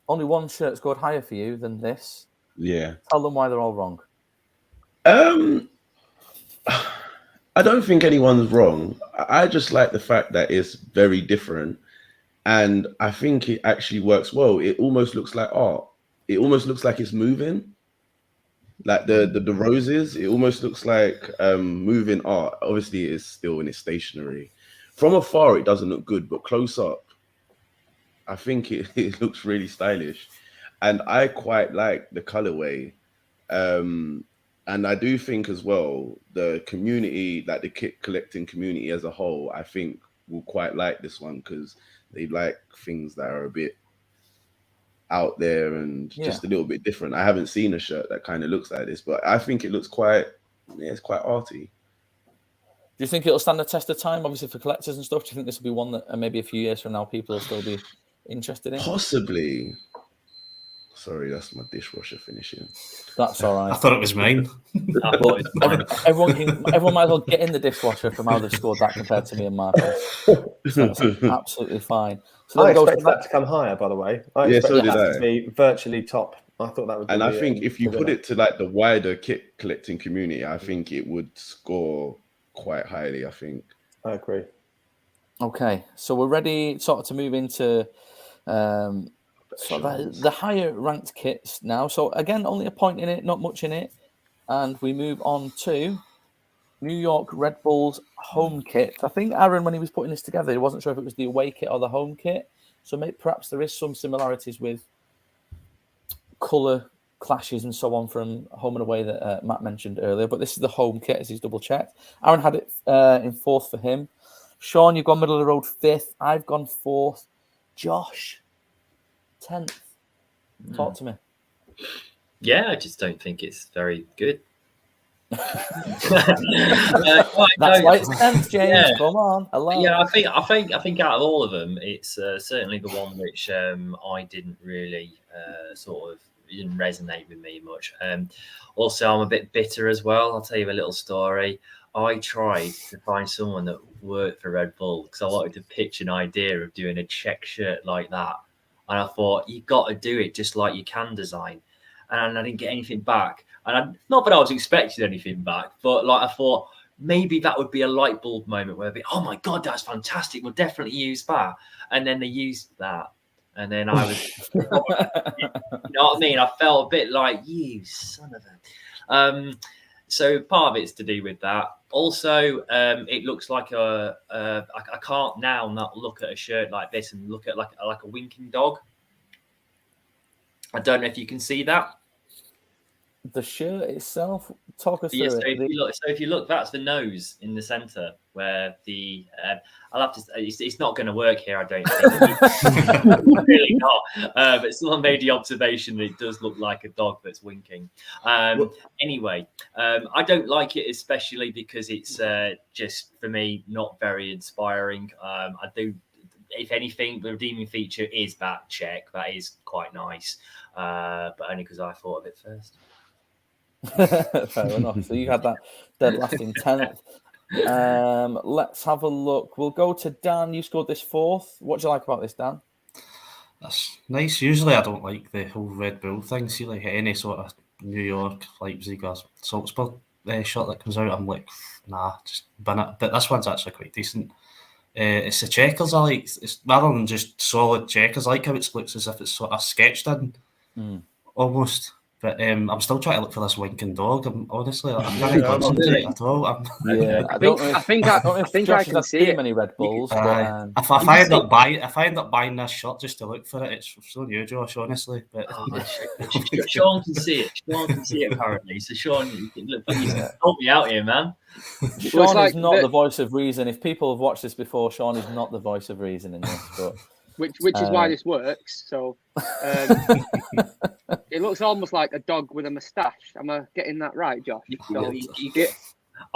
S2: only one shirt scored higher for you than this.
S5: Yeah.
S2: Tell them why they're all wrong.
S5: I don't think anyone's wrong. I just like the fact that it's very different. And I think it actually works well. It almost looks like art. It almost looks like it's moving. Like the roses, it almost looks like moving art. Obviously, it's still in its stationery. From afar, it doesn't look good, but close up, I think it looks really stylish. And I quite like the colorway. And I do think as well, the community, like the kit collecting community as a whole, I think will quite like this one because they like things that are a bit out there and just a little bit different. I haven't seen a shirt that kind of looks like this, but I think it looks it's quite arty.
S2: Do you think it'll stand the test of time, obviously, for collectors and stuff? Do you think this will be one that maybe a few years from now people will still be interested in?
S5: Possibly. Sorry, that's my dishwasher finishing.
S2: That's all right.
S4: I thought it was mine.
S2: Everyone might as well get in the dishwasher from how they've scored that compared to me and Marcus. That's absolutely fine. So
S6: I expected that to come higher, by the way. I expected that to be virtually top. I thought that would be.
S5: And I think if you put it to like the wider kit collecting community, I think it would score quite highly, I think.
S6: I agree.
S2: Okay, so we're ready sort of to move into the higher ranked kits now. So again, only a point in it, not much in it. And we move on to New York Red Bull's home kit. I think Aaron, when he was putting this together, he wasn't sure if it was the away kit or the home kit. So maybe perhaps there is some similarities with colour clashes and so on from home and away that Matt mentioned earlier. But this is the home kit, as he's double checked. Aaron had it in fourth for him. Sean, you've gone middle of the road fifth. I've gone fourth. Josh, 10th. Talk to me.
S3: Yeah, I just don't think it's very good.
S2: That's why it's 10th, James. Yeah. Come on.
S3: Yeah, I think out of all of them, it's certainly the one which I didn't really didn't resonate with me much. Also, I'm a bit bitter as well. I'll tell you a little story. I tried to find someone that worked for Red Bull because I wanted to pitch an idea of doing a check shirt like that. And I thought, you got to do it just like you can design. And I didn't get anything back. And not that I was expecting anything back, but like I thought maybe that would be a light bulb moment where it'd be, oh my God, that's fantastic. We'll definitely use that. And then they used that. And then I was, you know what I mean? I felt a bit like, you son of a... So part of it's to do with that. Also, it looks like I can't now not look at a shirt like this and look at like a winking dog. I don't know if you can see that.
S2: The shirt itself, talk us through it.
S3: So if you look, that's the nose in the centre where the I'll have to. It's not going to work here, I don't think. Really not. But someone made the observation that it does look like a dog that's winking. Anyway, I don't like it, especially because it's just for me not very inspiring. I do. If anything, the redeeming feature is that check. That is quite nice, but only because I thought of it first.
S2: Fair enough. So you had that dead last in 10th. Let's have a look. We'll go to Dan. You scored this fourth. What do you like about this, Dan?
S4: That's nice. Usually I don't like the whole Red Bull thing. See, like any sort of New York, Leipzig or Salzburg shot that comes out, I'm like, nah, just bin it. But this one's actually quite decent. It's the checkers I like. It's rather than just solid checkers. I like how it looks as if it's sort of sketched in, almost. But I'm still trying to look for this winking dog. I'm trying to concentrate at all.
S1: I think I can see
S2: too many Red Bulls.
S4: If I end up buying this shirt just to look for it, it's so new, Josh. Honestly, but
S3: Sean can see it. Sean can see it apparently. So Sean, look, help me out here, man.
S2: Sean is not the voice of reason. If people have watched this before, Sean is not the voice of reason in this. But
S1: which is why this works. So it looks almost like a dog with a moustache. Am I getting that right, Josh? So,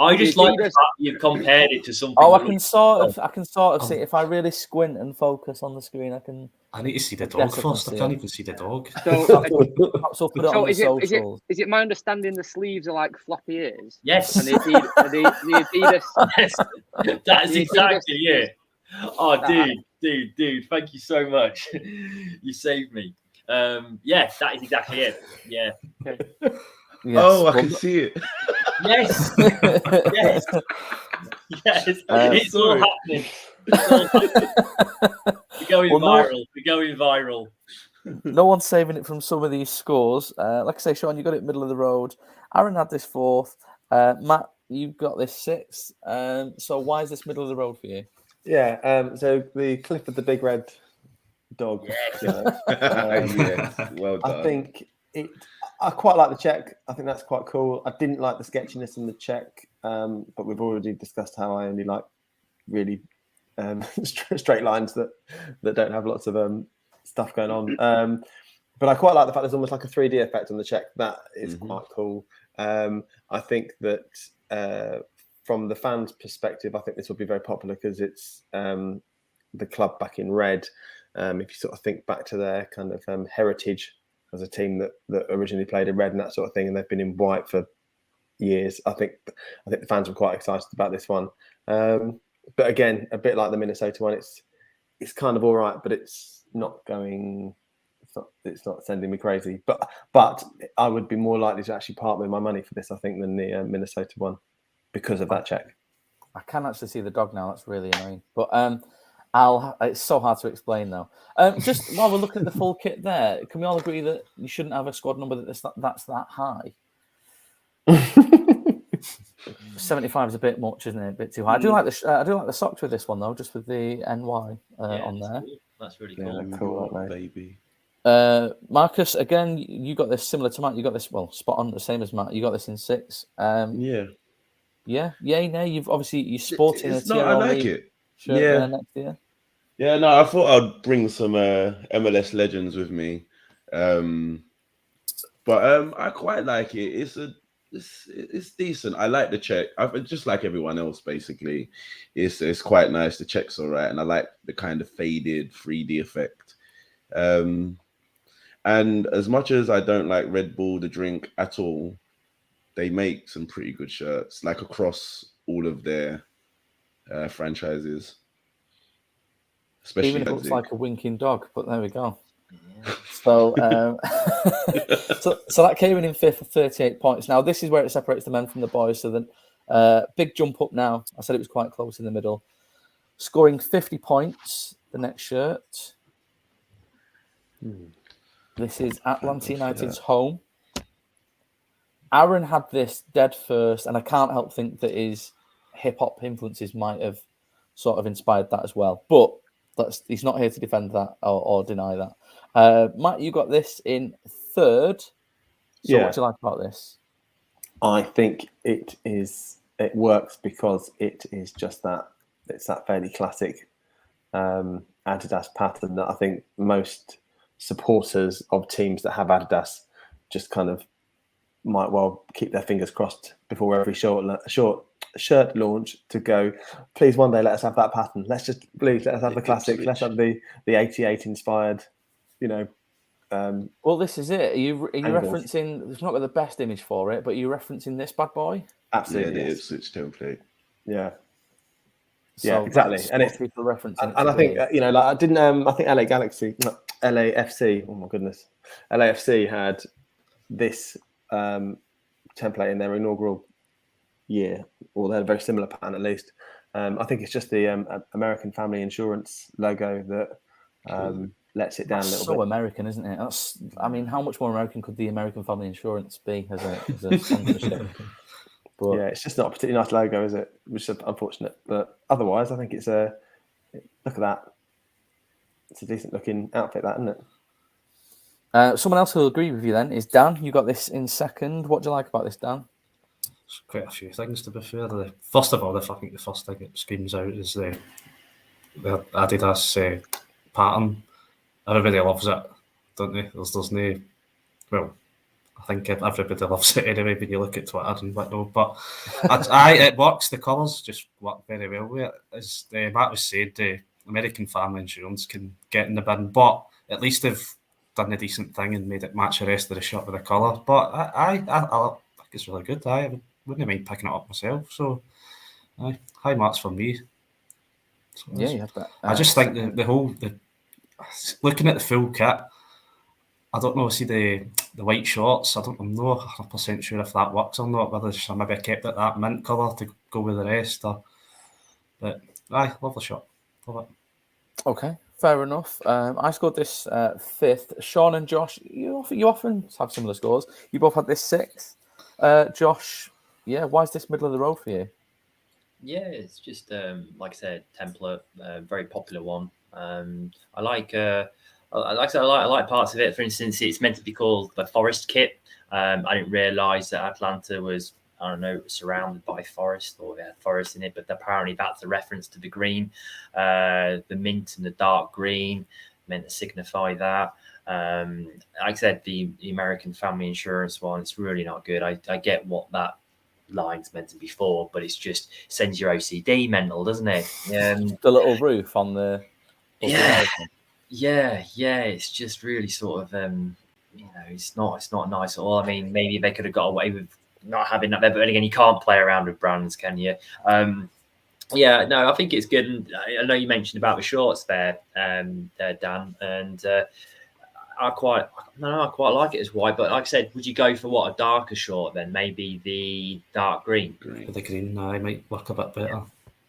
S3: I just like the fact you've compared it to something.
S2: Oh, I can sort of see it. If I really squint and focus on the screen, I
S4: need to see the dog first. I can't even see the dog.
S2: So put it on the socials.
S1: Is it my understanding the sleeves are like floppy ears?
S3: Yes.
S1: And the Adidas.
S3: Yes. That's exactly it. Oh, dude, thank you so much. You saved me. Yeah, that is exactly it. Yeah.
S1: Okay.
S5: Yes. Oh, I can see it.
S3: Yes. Yes. Yes. It's all happening. We're going viral. We're going viral.
S2: No one's saving it from some of these scores. Like I say, Sean, you got it middle of the road. Aaron had this 4th. Matt, you've got this 6th. So why is this middle of the road for you?
S6: Yeah. So the clip of the big red dog.
S3: Yes.
S5: Yes. Well done.
S6: I think I quite like the check. I think that's quite cool. I didn't like the sketchiness in the check, but we've already discussed how I only like really straight lines that don't have lots of stuff going on. But I quite like the fact there's almost like a 3D effect on the check. That is quite cool. I think that from the fans' perspective, I think this will be very popular because it's the club back in red. If you sort of think back to their kind of heritage as a team that originally played in red and that sort of thing, and they've been in white for years. I think the fans were quite excited about this one. But again, a bit like the Minnesota one, it's kind of all right, but it's not sending me crazy. But I would be more likely to actually part with my money for this, I think, than the Minnesota one because of that check.
S2: I can actually see the dog now. That's really annoying. But it's so hard to explain though. Just while we're looking at the full kit there, can we all agree that you shouldn't have a squad number that's that high? 75 is a bit much, isn't it? A bit too high. I do like the socks with this one though, just with the NY on there.
S3: Cool. That's really cool.
S6: Yeah, cool,
S5: baby.
S2: Marcus, again, you got this similar to Matt. You got this spot on, the same as Matt. You got this in 6. Yeah. You're sporting a TRL.
S5: I like it.
S2: Shirt next year.
S5: Yeah, no, I thought I'd bring some MLS legends with me, but I quite like it. It's decent. I like the check. I just like everyone else. Basically, it's quite nice. The check's all right, and I like the kind of faded 3D effect. And as much as I don't like Red Bull, the drink at all, they make some pretty good shirts, like across all of their franchises. Especially
S2: even if it looks like a winking dog, but there we go. Yeah. So that came in 5th for 38 points. Now this is where it separates the men from the boys. So then big jump up now. I said it was quite close in the middle. Scoring 50 points, the next shirt. This is Atlanta United's home. Aaron had this dead first, and I can't help think that his hip-hop influences might have sort of inspired that as well. But he's not here to defend that or deny that. Matt, you got this in 3rd. So what do you like about this?
S6: I think it works because it is just that. It's that fairly classic Adidas pattern that I think most supporters of teams that have Adidas just kind of might well keep their fingers crossed before every short shirt launch to go, please one day let us have that pattern. Let us have the classic. Let's have the 88 inspired,
S2: well, this is it. Are you referencing, it's not got the best image for it, but you're referencing this bad boy?
S6: Absolutely.
S5: Yeah, the Ipswich template.
S6: Yeah.
S2: So
S6: yeah, exactly. And it's
S2: people referencing.
S6: And I think I didn't. I think LAFC. Oh my goodness, LAFC had this template in their inaugural year, or they had a very similar pattern at least. I think it's just the American Family Insurance logo that lets it down a little bit.
S2: So American, isn't it? How much more American could the American Family Insurance be as a sponsorship? But
S6: yeah, it's just not a particularly nice logo, is it? Which is unfortunate. But otherwise, I think it's look at that. It's a decent looking outfit, that, isn't it?
S2: Someone else who'll agree with you then is Dan. You got this in 2nd. What do you like about this, Dan?
S4: There's quite a few things, to be fair. First of all, I think the first thing that screams out is the Adidas pattern. Everybody loves it, don't they? There's no, well, I think everybody loves it anyway when you look at Twitter and whatnot. But it works. The colours just work very well with it. As Matt was saying, the American Family Insurance can get in the bin, but at least they've done a decent thing and made it match the rest of the shirt with the colour. But I think it's really good. I wouldn't mind picking it up myself. So, high marks for me. So
S2: Yeah, you have that.
S4: I just think the looking at the full kit, I don't know. See the white shorts. I'm not 100% sure if that works or not. Whether maybe I kept it that mint colour to go with the rest. But love the shirt. Love it.
S2: Okay, fair enough. I scored this 5th. Sean and Josh, you often have similar scores. You both had this 6th. Josh, why is this middle of the road for you?
S3: Yeah, it's just like I said, template, very popular one. I like parts of it. For instance, it's meant to be called the Forest Kit. I didn't realise that Atlanta was, I don't know, surrounded by forest or had forest in it, but apparently that's a reference to the green, the mint and the dark green, meant to signify that. Like I said, the American Family Insurance one, it's really not good. I get what that line's meant to be for, but it's just sends your OCD mental, doesn't it?
S2: The little roof on the
S3: it's just really sort of it's not nice at all. I mean, maybe they could have got away with not having that there, but again, you can't play around with brands, can you? I think it's good. And I know you mentioned about the shorts there, Dan, and I quite like it as white. But like I said, would you go for a darker short then? Maybe the dark green.
S4: The green, might work a bit better.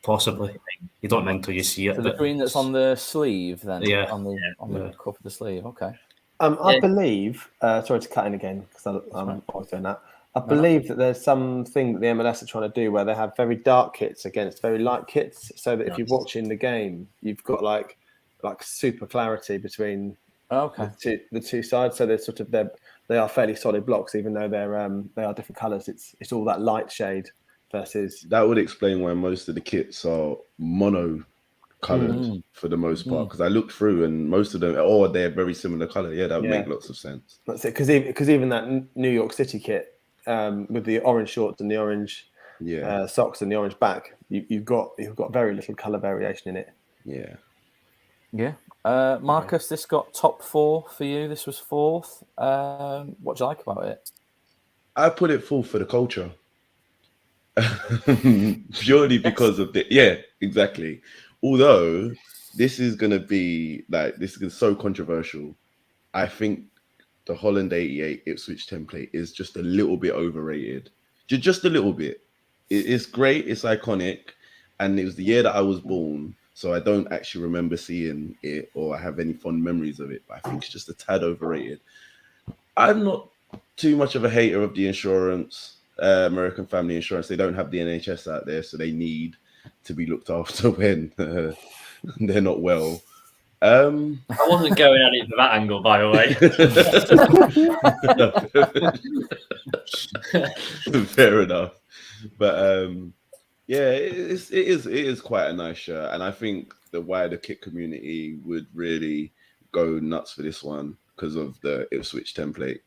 S4: Possibly. You don't know until you see it.
S2: So the green that's on the sleeve, then, on the cuff of the sleeve. Okay.
S6: I believe. Sorry to cut in again because I'm always doing that. I believe that there's something that the MLS are trying to do where they have very dark kits against very light kits, so that if you're watching the game, you've got like super clarity between the two sides. So they're sort of they are fairly solid blocks, even though they are different colours. It's all that light shade versus.
S5: That would explain why most of the kits are mono colored for the most part, because I looked through and most of them, they're very similar color. Yeah, that would make lots of sense.
S6: That's it, because even that New York City kit with the orange shorts and the orange socks and the orange back, you've got very little color variation in it.
S2: Marcus, this got top 4 for you. This was 4th. What do you like about it?
S5: I put it 4th for the culture. Purely because of exactly. Although this is going to be so controversial, I think the Holland 88 Ipswich template is just a little bit overrated. Just a little bit. It's great, it's iconic, and it was the year that I was born, so I don't actually remember seeing it or have any fond memories of it, but I think it's just a tad overrated. I'm not too much of a hater of the insurance, American Family Insurance. They don't have the NHS out there, so they need to be looked after when they're not well.
S3: I wasn't going at it from that angle, by the
S5: way. Fair enough. But it is quite a nice shirt, and I think the wider kit community would really go nuts for this one because of the Ipswich template.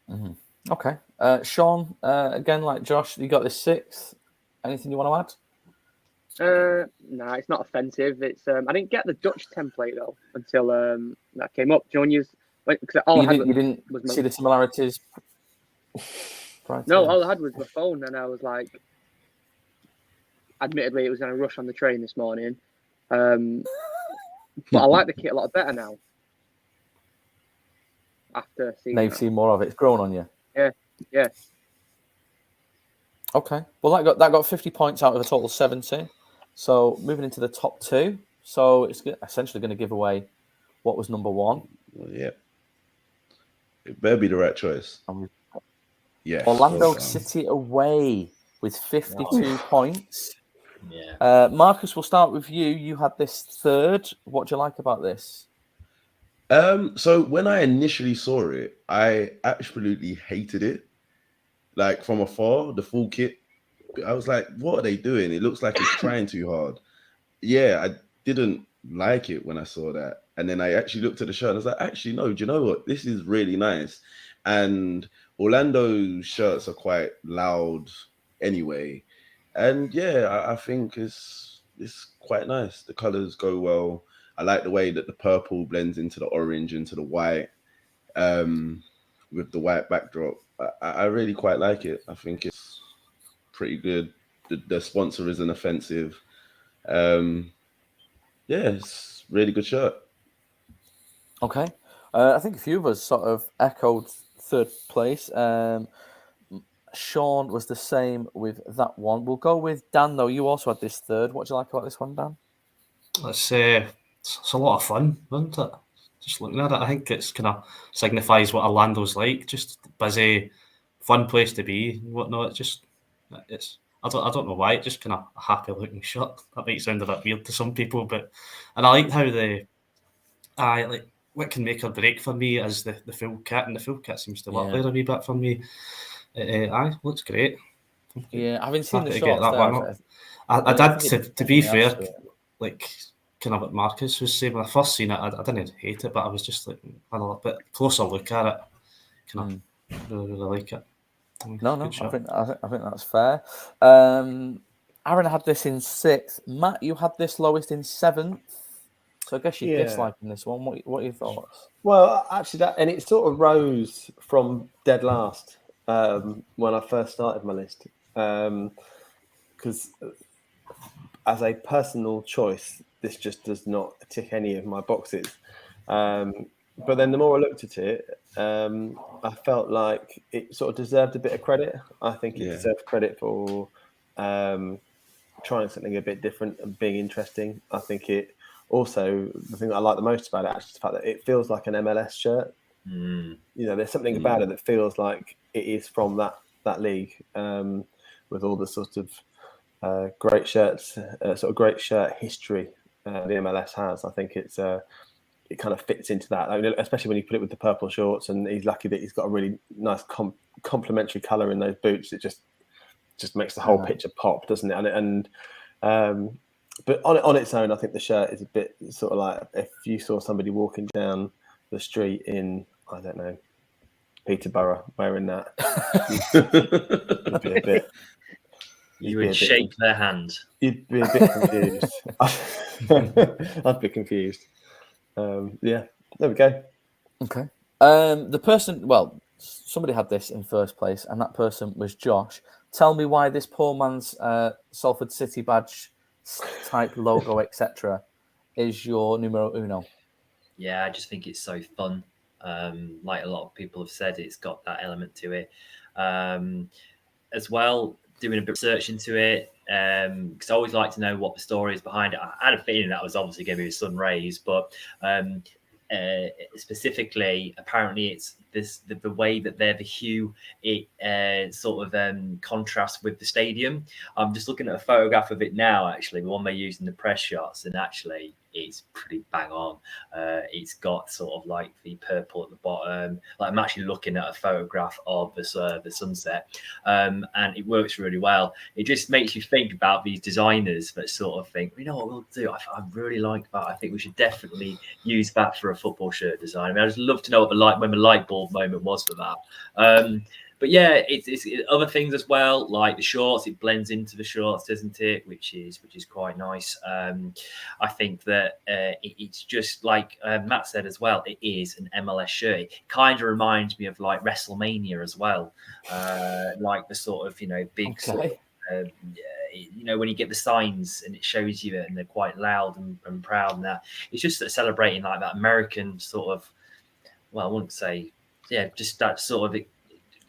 S2: Mm-hmm. Okay, Sean, again, like Josh, you got this 6th. Anything you want to add?
S1: No, it's not offensive. It's I didn't get the Dutch template though until that came up. Do you
S2: didn't see the similarities?
S1: No, all I had was my phone, and I was like, admittedly, it was in a rush on the train this morning, but I like the kit a lot better now. After seeing
S2: you've seen more of it, it's grown on you.
S1: Yeah.
S2: Okay, well that got 50 points out of a total 70. So moving into the top 2, so it's essentially going to give away what was number 1.
S5: Well, yeah, it better be the right choice.
S2: Yeah, Orlando City away with 52 points. Yeah, Marcus, we'll start with you. You had this 3rd. What do you like about this?
S5: So when I initially saw it, I absolutely hated it. Like from afar, the full kit, I was like, what are they doing? It looks like it's trying too hard. Yeah, I didn't like it when I saw that. And then I actually looked at the shirt and I was like, actually, no, do you know what? This is really nice. And Orlando's shirts are quite loud anyway. And yeah, I think it's quite nice. The colors go well. I like the way that the purple blends into the orange, into the white, with the white backdrop. I really quite like it. I think it's pretty good. The sponsor isn't offensive. Yeah, it's really good shirt.
S2: Okay. I think a few of us sort of echoed third place. Sean was the same with that one. We'll go with Dan, though. You also had this third. What do you like about this one, Dan?
S4: It's a lot of fun, isn't it? Just looking at it, I think it's kind of signifies what Orlando's like. Just busy, fun place to be and whatnot. It's I don't know why. It's just kind of a happy looking shirt. That might sound a bit weird to some people, and I like how I like what can make or break for me is the full kit, and the full kit seems to work there a wee bit for me. Looks great.
S2: Yeah, having seen the
S4: Happy to get
S2: shorts
S4: that one
S2: there,
S4: up. I did, to be fair,
S2: to it.
S4: like kind of what Marcus was saying when I first seen it. I didn't hate it, but I was just like, I don't know, a bit closer look at it. Kind of really like it.
S2: No, I think that's fair. Aaron had this in 6th. Matt, you had this lowest in 7th. So I guess you're disliking this one. What are your thoughts?
S6: Well, actually, and it sort of rose from dead last when I first started my list, because as a personal choice, this just does not tick any of my boxes. But then the more I looked at it, I felt like it sort of deserved a bit of credit. I think it deserved credit for trying something a bit different and being interesting. I think it also, the thing that I like the most about it actually is the fact that it feels like an MLS shirt. You know, there's something about it that feels like it is from that league, with all the sort of great shirts, sort of great shirt history the MLS has. I think it's it kind of fits into that, especially when you put it with the purple shorts, and he's lucky that he's got a really nice complementary color in those boots. It just makes the whole picture pop, doesn't it? And but on its own, I think the shirt is a bit sort of like if you saw somebody walking down the street in, I don't know, Peterborough wearing that, you'd be a bit.
S3: You would shake their hand.
S6: You'd be a bit confused. I'd be confused. Yeah, there we go.
S2: Okay. The person, somebody had this in first place, and that person was Josh. Tell me why this poor man's Salford City badge type logo, etc., is your numero uno.
S3: Yeah, I just think it's so fun. Like a lot of people have said, it's got that element to it. As well, doing a bit of research into it, because I always like to know what the story is behind it. I had a feeling that was obviously going to be the sun rays, but specifically, apparently it's the way that they're the hue, it sort of contrasts with the stadium. I'm just looking at a photograph of it now, actually, the one they used in the press shots, and actually it's pretty bang on. It's got sort of like the purple at the bottom. Like I'm actually looking at a photograph of the sunset, and it works really well. It just makes you think about these designers that sort of think, you know what we'll do? I really like that. I think we should definitely use that for a football shirt design. I mean, I'd just love to know what when the light bulb moment was for that. But yeah, it's other things as well, like the shorts. It blends into the shorts, doesn't it? Which is quite nice. I think that it's just like Matt said as well. It is an MLS shirt. It kind of reminds me of like WrestleMania as well, like the sort of big sort of, when you get the signs and it shows you it, and they're quite loud and proud, and that it's just celebrating like that American sort of. Well, I wouldn't say, just that sort of.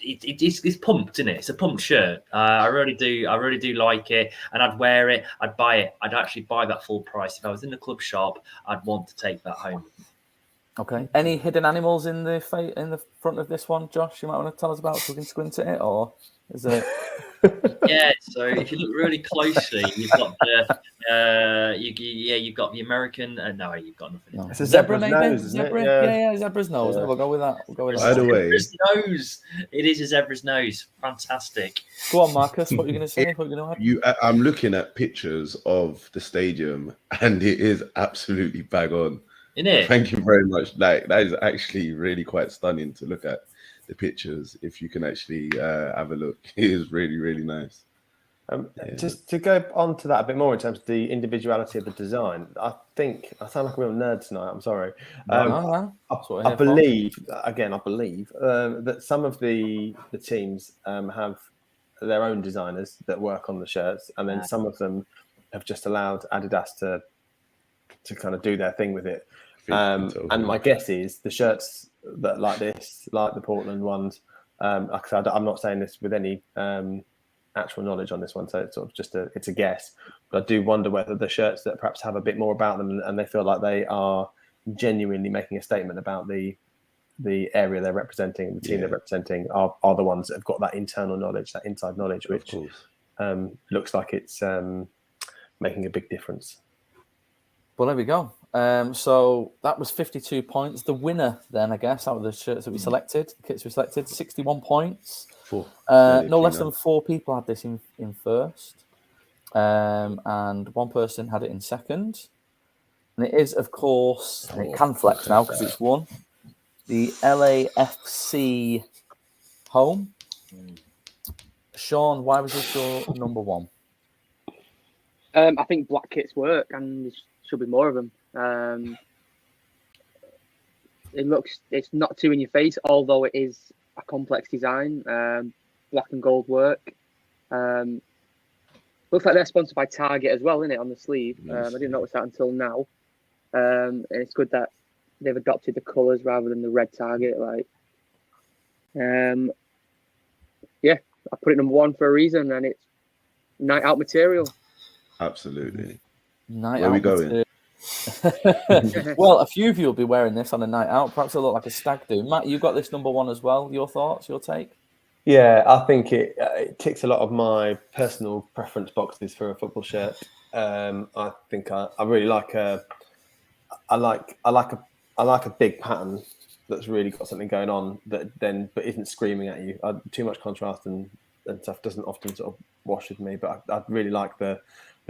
S3: It's pumped, isn't it? It's a pumped shirt. I really do like it, and I'd wear it. I'd buy it. I'd actually buy that full price if I was in the club shop. I'd want to take that home.
S2: Okay. Any hidden animals in the front of this one, Josh? You might want to tell us about so we can squint at it, or is it?
S3: Yeah, so if you look really closely, you've got the you've got the American. No, you've got nothing.
S2: No.
S6: It's a
S2: Zebra,
S6: zebra's
S2: maybe?
S6: nose, isn't it?
S2: Zebra?
S6: Yeah.
S2: Yeah, zebra's nose.
S6: Yeah.
S2: We'll go with that. We'll go with
S5: By
S2: that.
S5: the way,
S3: Zebra's nose. It is a zebra's nose. Fantastic.
S2: Go on, Marcus. What are you going to say? What are you going to add?
S5: I'm looking at pictures of the stadium, and it is absolutely bang on.
S3: Isn't it?
S5: Thank you very much. Like, that is actually really quite stunning to look at the pictures. If you can actually have a look, it is really, really nice.
S6: Just to go on to that a bit more in terms of the individuality of the design, I think I sound like a real nerd tonight. I'm sorry. I believe that some of the teams have their own designers that work on the shirts, and then some of them have just allowed Adidas to kind of do their thing with it. And my guess is the shirts that like this, like the Portland ones, like I said, I'm not saying this with any actual knowledge on this one, so it's sort of just it's a guess. But I do wonder whether the shirts that perhaps have a bit more about them and they feel like they are genuinely making a statement about the area they're representing, the team they're representing, are the ones that have got that internal knowledge, that inside knowledge, which looks like it's making a big difference.
S2: Well, there we go. So that was 52 points. The winner, then, I guess, out of the shirts that we selected, kits we selected, 61 points. No less than 4 people had this in first, and 1 person had it in second. And it is, of course, and it can flex now because it's won, the LAFC home. Sean, why was this your number 1?
S1: I think black kits work, and there should be more of them. It's not too in your face, although it is a complex design. Black and gold work. Looks like they're sponsored by Target as well, isn't it, on the sleeve? I didn't notice that until now. And it's good that they've adopted the colours rather than the red Target. I put it number 1 for a reason, and it's night out material.
S5: Absolutely.
S2: Night
S5: out. Where are we going?
S2: Well, a few of you will be wearing this on a night out. Perhaps it'll look like a stag do. Matt, you got this number 1 as well. Your thoughts, your take?
S6: Yeah, I think it ticks a lot of my personal preference boxes for a football shirt. I think I really like I like a big pattern that's really got something going on but isn't screaming at you. Too much contrast and stuff doesn't often sort of wash with me. But I really like the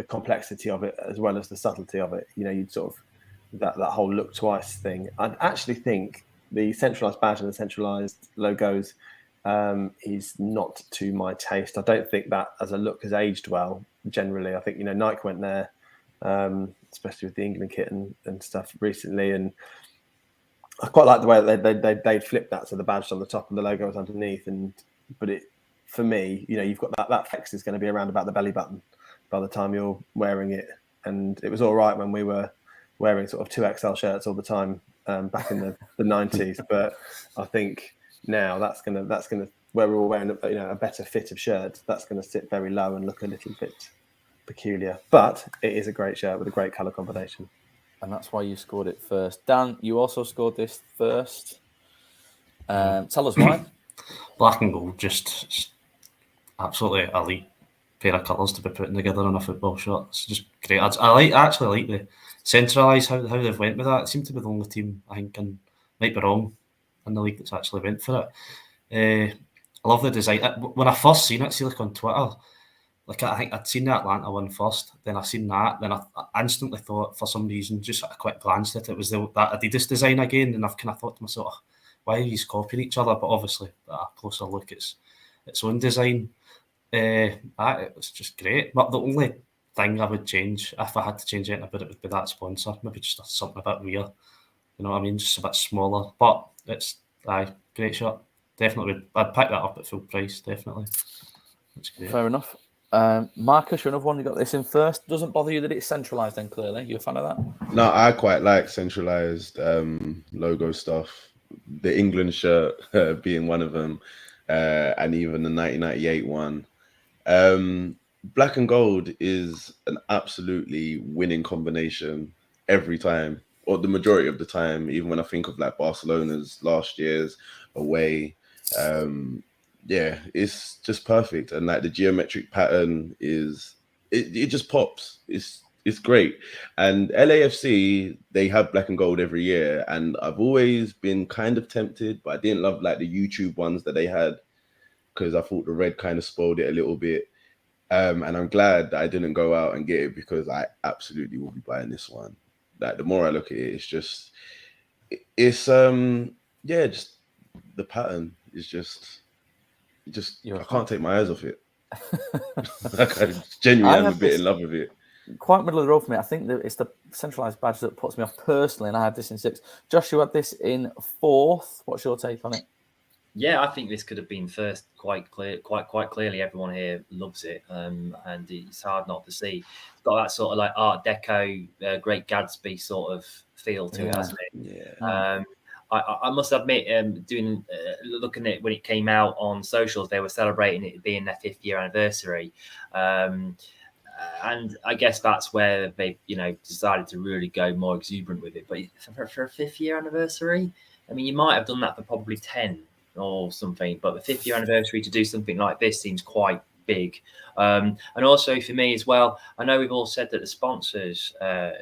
S6: complexity of it as well as the subtlety of it. You know, you'd sort of that whole look twice thing. I actually think the centralized badge and the centralized logos is not to my taste. I don't think that as a look has aged well generally. I think, you know, Nike went there, especially with the England kit and stuff recently, and I quite like the way they flipped that, so the badge on the top and the logo was underneath. But for me, you know, you've got that flex is going to be around about the belly button by the time you're wearing it, and it was all right when we were wearing sort of 2XL shirts all the time back in the 90s. But I think now that's gonna where we're all wearing a better fit of shirt, that's gonna sit very low and look a little bit peculiar. But it is a great shirt with a great colour combination.
S2: And that's why you scored it first. Dan, you also scored this first. Tell us why.
S4: Black and gold, just absolutely elite pair of colours to be putting together on a football shirt. It's just great. I actually like the centralised how they've went with that. It seemed to be the only team, I think, and might be wrong, in the league that's actually went for it. I love the design. When I first seen it, see, like on Twitter, like I think I'd seen the Atlanta one first, then I seen that, then I instantly thought, for some reason, just a quick glance at it, was that Adidas design again, and I've kind of thought to myself, why are these copying each other? But obviously, at a closer look, it's its own design. It's just great. But the only thing I would change, if I had to change anything about it, would be that sponsor. Maybe just something a bit weird. You know what I mean? Just a bit smaller. But it's great shirt. Definitely, I'd pick that up at full price. Definitely, that's great.
S2: Fair enough. Marcus, you're another one who got this in first. Doesn't bother you that it's centralised then, clearly? You a fan of that?
S5: No, I quite like centralised logo stuff. The England shirt being one of them, and even the 1998 one. Black and gold is an absolutely winning combination every time, or the majority of the time, even when I think of like Barcelona's last year's away yeah, it's just perfect, and like the geometric pattern is it just pops. It's great. And LAFC, they have black and gold every year, and I've always been kind of tempted, but I didn't love like the YouTube ones that they had because I thought the red kind of spoiled it a little bit. And I'm glad that I didn't go out and get it because I absolutely will be buying this one. Like the more I look at it, it's yeah, just the pattern is just I can't take my eyes off it. I genuinely am a bit in love with it.
S2: Quite middle of the road for me. I think that it's the centralised badge that puts me off personally, and I had this in 6. Josh, you had this in 4th. What's your take on it?
S3: Yeah, I think this could have been first quite clearly. Everyone here loves it, and it's hard not to see. It's got that sort of like Art Deco, Great Gatsby sort of feel to it, hasn't it?
S5: Yeah.
S3: I must admit, looking at when it came out on socials, they were celebrating it being their 5th year anniversary. And I guess that's where they, decided to really go more exuberant with it. But for a 5th year anniversary, I mean, you might have done that for probably 10 or something, but the 5th year anniversary to do something like this seems quite big. And also for me as well, I know we've all said that the sponsors, I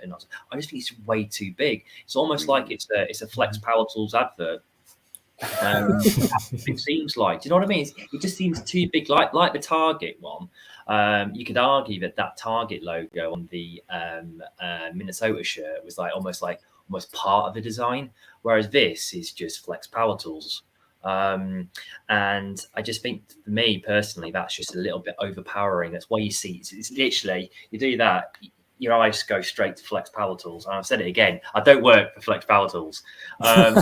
S3: just think it's way too big. It's almost like it's a Flex Power Tools advert. It seems like, do you know what I mean? It just seems too big, like the Target one. You could argue that Target logo on the Minnesota shirt was almost part of the design, whereas this is just Flex Power Tools. And I just think, for me personally, that's just a little bit overpowering. That's why you see it's literally, you do that, your eyes go straight to Flex Power Tools. And I've said it again, I don't work for Flex Power Tools. And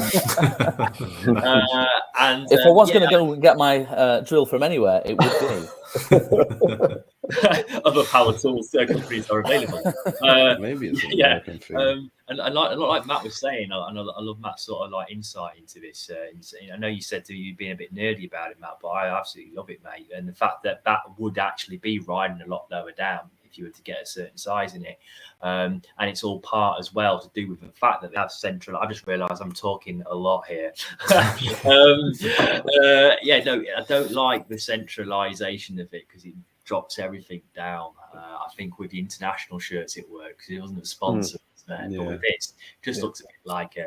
S2: if I was going to go and get my drill from anywhere, it would be.
S3: Other power tools companies are available.
S5: Maybe it's an American thing.
S3: And like Matt was saying, I love Matt's sort of like insight into this. I know you said to you being a bit nerdy about it, Matt, but I absolutely love it, mate. And the fact that would actually be riding a lot lower down if you were to get a certain size in it. And it's all part as well to do with the fact that they have central. I just realised I'm talking a lot here. I don't like the centralisation of it because it drops everything down. I think with the international shirts it works. It wasn't a sponsor, but with this, it just looks a bit like a.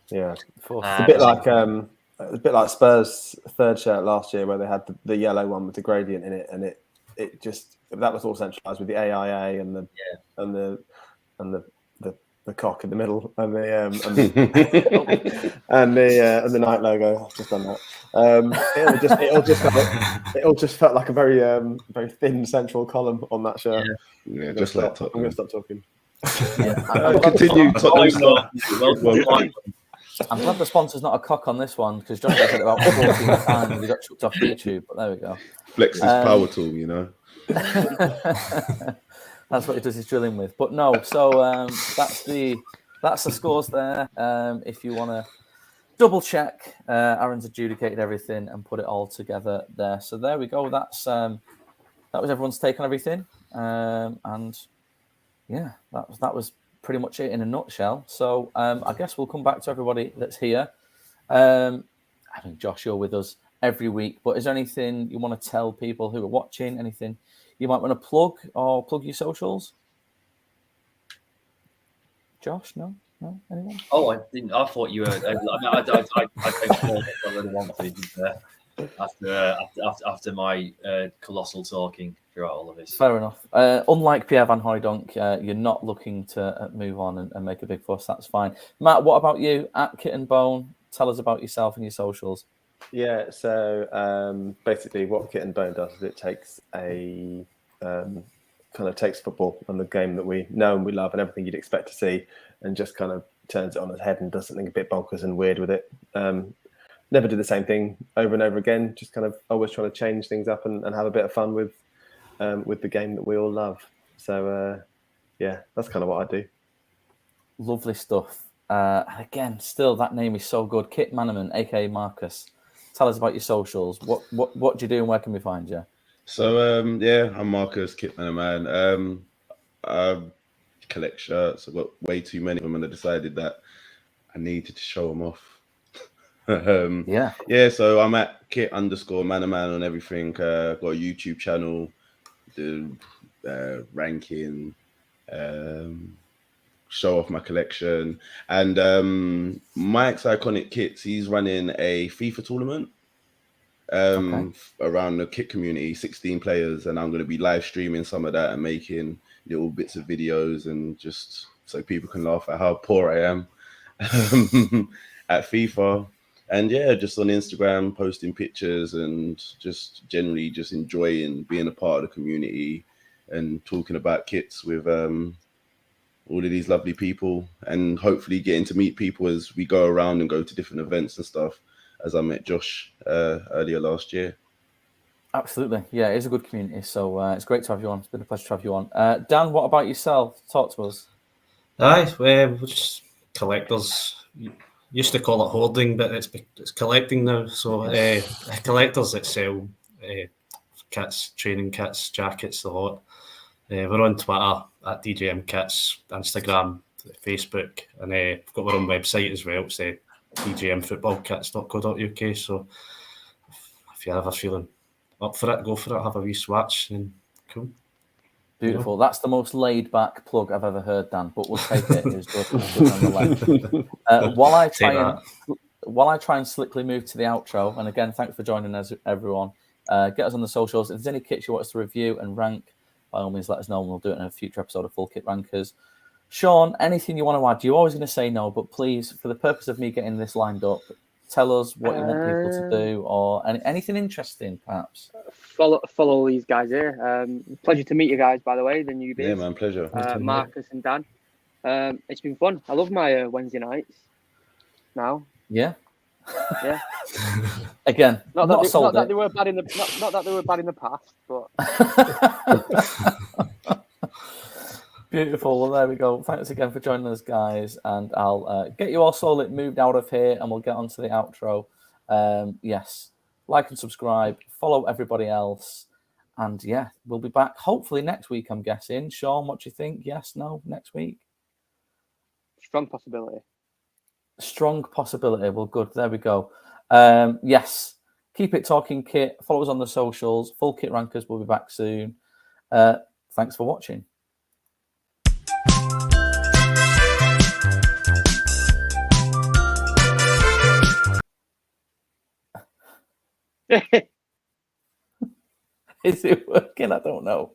S6: It's a bit like Spurs' 3rd shirt last year, where they had the yellow one with the gradient in it, and it just, that was all centralised with the AIA and the cock in the middle and the and the Nike logo. I've just done that. It all just felt like a very very thin central column on that shirt.
S5: Yeah, just like Tottenham.
S6: I'm going to stop talking.
S5: Continue.
S2: I'm glad the sponsor's not a cock on this one, because Josh said it about 14 times and he got chucked off YouTube, but there we go.
S5: Flex's power tool,
S2: That's what he does his drilling with. But no, so that's the scores there. If you want to double check, Aaron's adjudicated everything and put it all together there. So there we go. That was everyone's take on everything. And yeah, that was pretty much it in a nutshell. So I guess we'll come back to everybody that's here. I think Josh, you're with us every week, but is there anything you want to tell people who are watching? Anything you might want to plug your socials? Josh, no, anyone?
S3: Oh, I didn't. I thought you were. I really want to after my colossal talking throughout all of this.
S2: Fair enough. Unlike Pierre Van Hooijdonk, you're not looking to move on and make a big fuss. That's fine. Matt, what about you? At Kit and Bone, tell us about yourself and your socials.
S6: Yeah, so basically what Kit and Bone does is it takes takes football and the game that we know and we love and everything you'd expect to see, and just kind of turns it on its head and does something a bit bonkers and weird with it. Never do the same thing over and over again, just kind of always trying to change things up and have a bit of fun with the game that we all love. So that's kind of what I do.
S2: Lovely stuff. Again, still that name is so good. Kit Manaman, aka Marcus. Tell us about your socials. What do you do and where can we find you?
S5: So I'm Marcus, Kit Manaman. I collect shirts. I've got way too many of them, and I decided that I needed to show them off. Yeah. So I'm at Kit_man on everything. Got a YouTube channel, do ranking, show off my collection, and Mike's Iconic Kits. He's running a FIFA tournament around the kit community, 16 players, and I'm going to be live streaming some of that and making little bits of videos, and just so people can laugh at how poor I am at FIFA. And yeah, just on Instagram, posting pictures and just generally just enjoying being a part of the community and talking about kits with all of these lovely people, and hopefully getting to meet people as we go around and go to different events and stuff, as I met Josh earlier last year.
S2: Absolutely. Yeah, it is a good community. So it's great to have you on. It's been a pleasure to have you on. Dan, what about yourself? Talk to us.
S4: Aye, we're just collectors. Used to call it hoarding, but it's collecting now. So collectors that sell kits, training kits, jackets, the lot. We're on Twitter at DJM Kits, Instagram, Facebook, and we've got our own website as well. It's djmfootballkits.co.uk. So if you're ever feeling up for it, go for it, have a wee swatch, and cool.
S2: Beautiful. You know? That's the most laid-back plug I've ever heard, Dan, but we'll take it. It's good nonetheless. While I try and slickly move to the outro, and again, thanks for joining us, everyone. Get us on the socials. If there's any kits you want us to review and rank, by all means, let us know, and we'll do it in a future episode of Full Kit Rankers. Sean, anything you want to add? You're always going to say no, but please, for the purpose of me getting this lined up, tell us what you want people to do, or anything interesting, perhaps.
S1: Follow these guys here. Pleasure to meet you guys, by the way, the newbies.
S5: Yeah, man, pleasure.
S1: Marcus and Dan. It's been fun. I love my Wednesday nights now.
S2: Yeah.
S1: Yeah.
S2: Again,
S1: not that they were bad in the past, but
S2: beautiful. Well, there we go. Thanks again for joining us, guys, and I'll get you all solid moved out of here, and we'll get on to the outro. Yes, like and subscribe, follow everybody else, and yeah, we'll be back hopefully next week, I'm guessing. Sean, what do you think? Yes, no, next week?
S1: Strong possibility.
S2: Well, good. There we go. Yes, keep it talking, Kit. Follow us on the socials. Full Kit Rankers will be back soon. Thanks for watching. Is it working? I don't know.